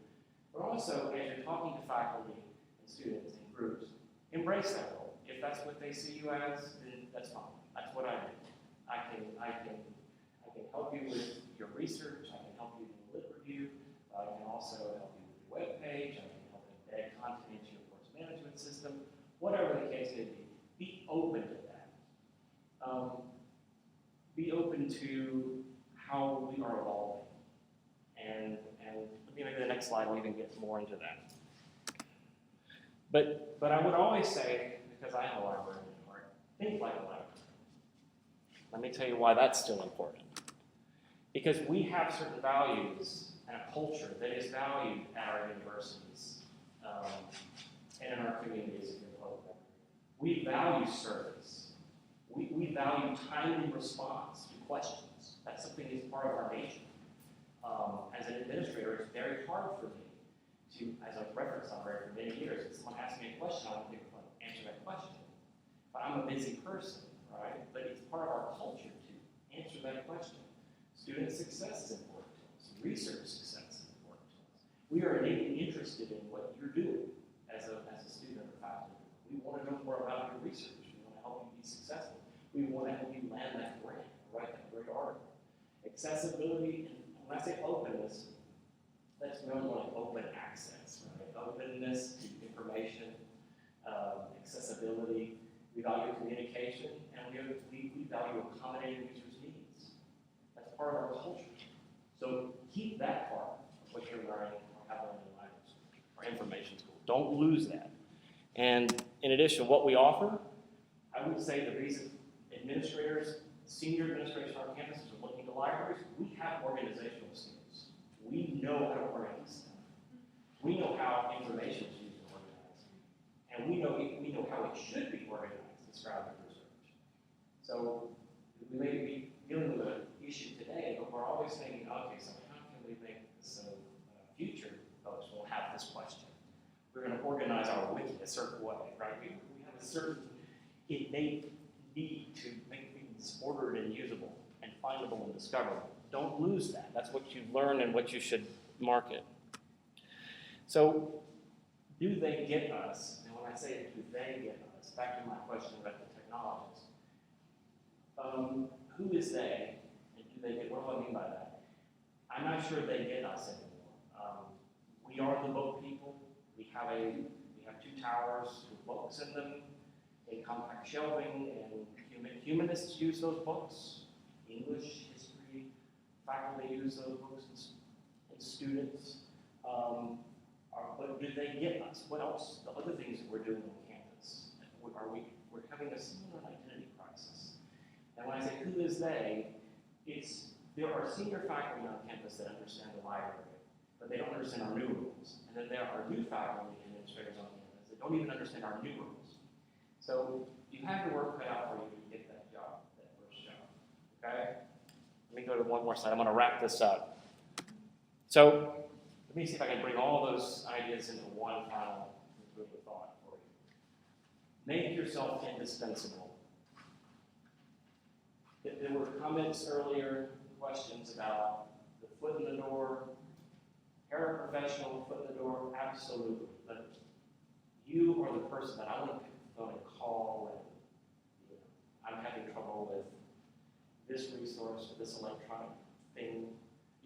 But also, as you're talking to faculty and students and groups, embrace that role. If that's what they see you as, then that's fine. That's what I do. I can help you with your research. I can help you with lit review. I can also help you with your web page. I can help embed content into your course management system. Whatever the case may be, be open to that. Be open to how we are evolving. And maybe the next slide will even get more into that. But I would always say, because I am a librarian at heart, think like a librarian. Let me tell you why that's still important. Because we have certain values and a culture that is valued at our universities and in our communities here in public. We value service. We value timely response to questions. That's something that's part of our nature. As an administrator, it's very hard for me to, as a reference librarian for many years, if someone asks me a question, I want to answer that question. But I'm a busy person, right? But it's part of our culture to answer that question. Student success is important to us. Research success is important to us. We are innately interested in what you're doing as a student or faculty. We want to know more about your research. We want to help you be successful. We want to help you land that grant, write that great article. Accessibility, and when I say openness, that's really like open access, right? Openness to information, accessibility. We value communication, and we value accommodating users' needs. That's part of our culture. So keep that part of what you're learning or have learned in library school or information school. Don't lose that. And in addition, what we offer, I would say the reason administrators, senior administrators on our campuses are looking to libraries, we have organizational skills. We know how to organize stuff. We know how information is used to organize. And we know how it should be organized, described in research. So we may be dealing with an issue today, but we're always thinking, okay, so how can we make this so future folks will have this question? We're going to organize our wiki a certain way, right? We have a certain innate need to make things ordered and usable and findable and discoverable. Don't lose that. That's what you've learned and what you should market. So, do they get us? And when I say do they get us, back to my question about the technologies. Who is they, and do they get? What do I mean by that? I'm not sure they get us anymore. We are the book people. We have 2 towers with books in them, in compact shelving, and humanists use those books. English, history, faculty use those books, and students. But do they get us? What else? The other things that we're doing on campus. We're having a similar identity crisis. And when I say who is they, there are senior faculty on campus that understand the library, but they don't understand our new rules. And then there are new faculty and administrators on campus that don't even understand our new rules. So you have your work cut out for you to get that job, that first job. Okay? Let me go to one more slide. I'm going to wrap this up. So let me see if I can bring all those ideas into one final group of thought for you. Make yourself indispensable. There were comments earlier, questions about the foot in the door, paraprofessional foot in the door, absolutely. But you are the person that I want to pick the phone and call when I'm having trouble with this resource, this electronic thing.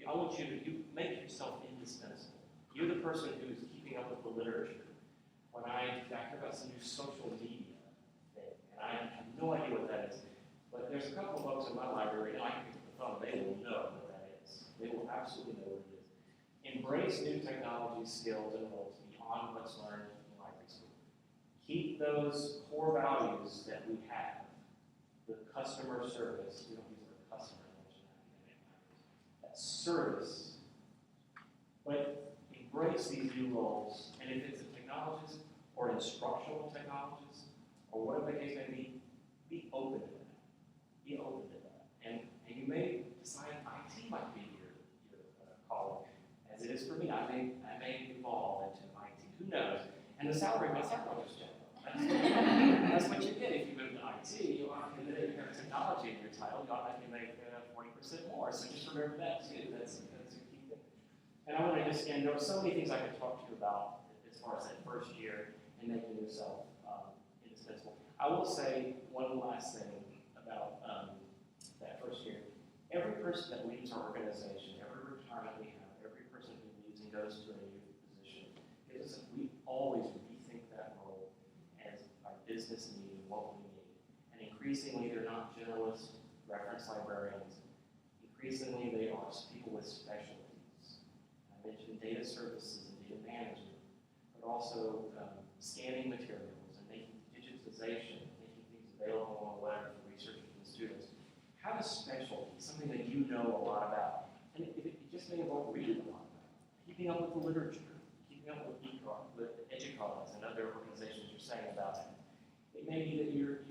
I want you to make yourself indispensable. You're the person who's keeping up with the literature. When I hear about some new social media thing, and I have no idea what that is, but there's a couple of folks in my library, and I can pick up the phone, they will know what that is. They will absolutely know what it is. Embrace new technology, skills, and roles beyond what's learned in library school. Keep those core values that we have. The customer service, we don't use the word customer, that service. But embrace these new roles, and if it's a technologist or instructional technologist, or whatever the case may be open to that. Be open to that. And you may decide IT might be your calling. As it is for me, I may evolve into IT. Who knows? And the salary, my salary just jumped up. That's what you get if you move to IT. You have technology in your title. You automatically make 40% more. So just remember that too. That's a key thing. And I want to just, and there are so many things I could talk to you about as far as that first year and making yourself indispensable. I will say one last thing about that first year. Every person that leaves our organization, every retirement we have, every person who leaves and goes to a new position, we always rethink that role as our business need and what we need. And increasingly, they're not generalist reference librarians. Increasingly, they are people with specialties. I mentioned data services and data management, but also scanning materials and making digitization, making things available on the web for researchers and students. Have a specialty. something that you know a lot about. And it just may involve reading a lot about it, keeping up with the literature, keeping up with Educause and other organizations you're saying about it. It may be that you're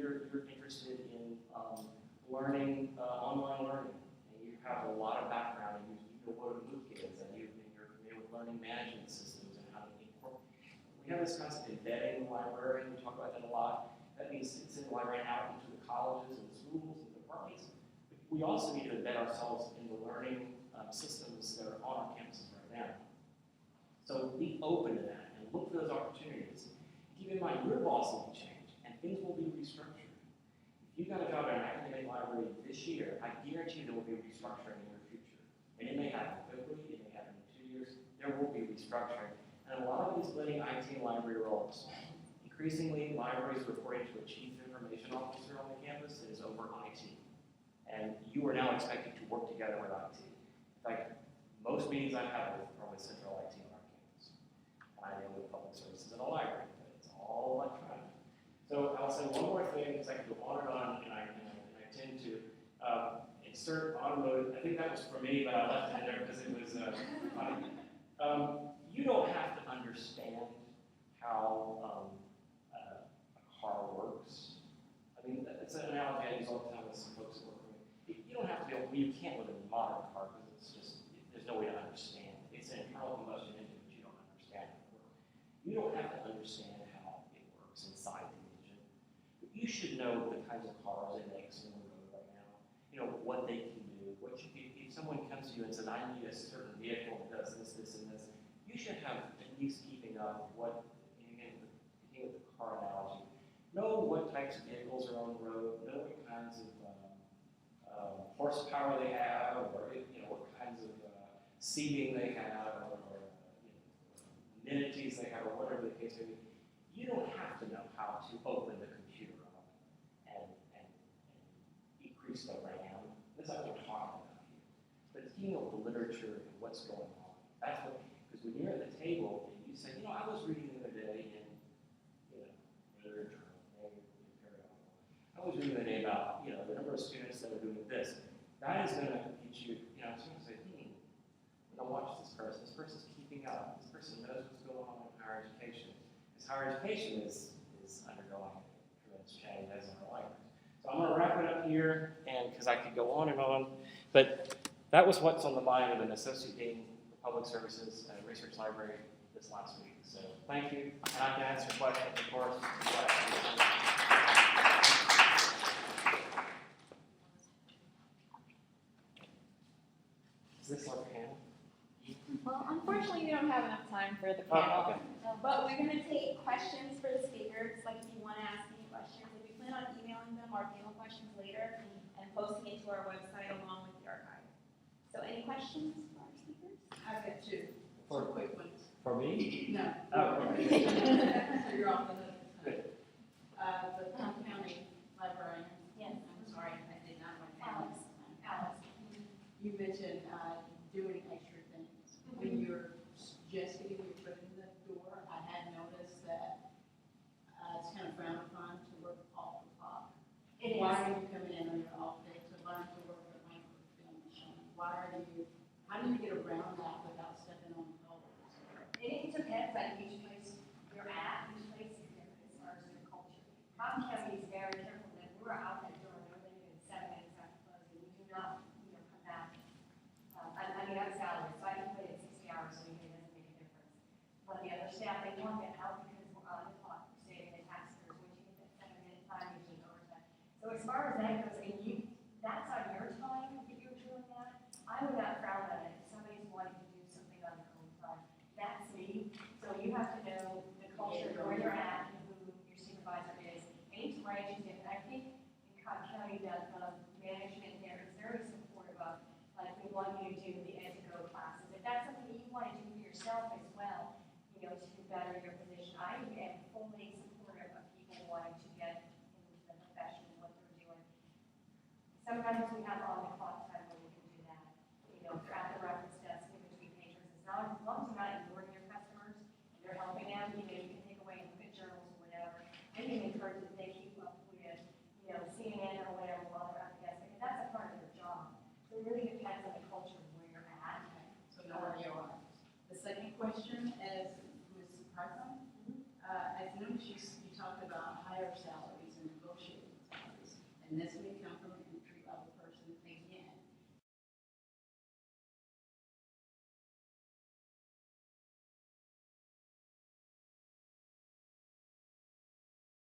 interested in learning, online learning, and you have a lot of background, and you know what a MOOC is, and you're familiar with learning management systems and how to incorporate. We have this concept of embedding the library, we talk about that a lot. That means it's in the library and out into the colleges and the schools and the departments. But we also need to embed ourselves in the learning systems that are on our campuses right now. So be open to that and look for those opportunities. Keep in mind, your boss will change and things will be restructured. If you got a job at an academic library this year, I guarantee there will be restructuring in your future. And it may happen quickly, it may happen in 2 years, there will be restructuring. And a lot of these blending IT and library roles. Increasingly, libraries are reporting to a chief information officer on the campus that is over IT. And you are now expected to work together with IT. In fact, most meetings I have are with central IT on our campus. And I deal with public services in a library, but it's all electronic. So I'll say one more thing, because I can go on and on, and I tend to insert automotive. I think that was for me, but I left it in there because it was funny. You don't have to understand how a car works. I mean, it's an analogy I use all the time with some folks that work with me. You don't have to be able, you can't live in a modern car because it's just, there's no way to understand. It's an internal combustion engine, but you don't understand how it works. You don't have to understand how it works inside the engine. But you should know the kinds of cars it makes on the road right now. You know, what they can do. If someone comes to you and says, I need a certain vehicle that does this, this, and this, you should have at least keeping up what, again, with the car analogy, know what types of vehicles are on the road, know what kinds of horsepower they have, or what kinds of seating they have, or amenities they have, or whatever the case may be. You don't have to know how to open the computer up and increase the RAM. That's not what we're talking about here. But it's the literature and what's going on. That's what. Because when you're at the table and you say, I was reading the other day in, Nature Journal, I was reading the other day about, the number of students that are doing this. That is going to get you, someone say, now watch this person. This person's keeping up. This person knows what's going on in higher education. Because higher education is undergoing tremendous change as in our libraries. So I'm going to wrap it up here, and because I could go on and on, but that was what's on the mind of an associate dean for public services and research library this last week. So thank you, and I can answer questions, of course. Is this our panel? Well, unfortunately, we don't have enough time for the Oh, panel. okay. But we're going to take questions for the speakers, like if you want to ask any questions. If you plan on emailing them our panel questions later and posting it to our website along with the archive. So any questions for our speakers? I've got two quick ones. For me? No. Oh, okay. So you're off the hook. Good. The Plum County librarian. Yes. I'm sorry, I did not want to. Alex. You mentioned doing extra things. When you're just getting your foot in the door, I had noticed that it's kind of frowned upon to work off the clock. It Why is. are you coming in on your off day to learn to work at microfilm machine? How do you get around that without stepping on toes? It depends on each place you're at. Each place is different as far as their culture. Cotton County is very careful that we're out that door no later than 7 minutes after closing. We do not, come back. I'm salaried, so I can put in 60 hours a week. It doesn't make a difference. But the other staff, they want to get out because we're on the clock. We're saving the taxpayers. Once you hit that 7-minute time, usually overtime. So as far as that goes, and that's on your time that you're doing that. I would not frown on it if somebody's wanting to do something on their own time. That's me. So you have to know the culture, where you're at, and who your supervisor is. And each branch is different. I think in Cotton County, the management there is very supportive of, like, we want you to do the Ed2Go classes. If that's something that you want to do for yourself as well, to better your position, I am fully supportive of people wanting to get into the profession and what they're doing. Sometimes we have on-the-clock time where we can do that. At the reference desk in between patrons. As long as you're not ignoring your customers and you're helping them, you can take away and look at journals or whatever. And you can encourage that they keep up with, CNN or whatever while they're at the desk, because that's a part of their job. So an entry-level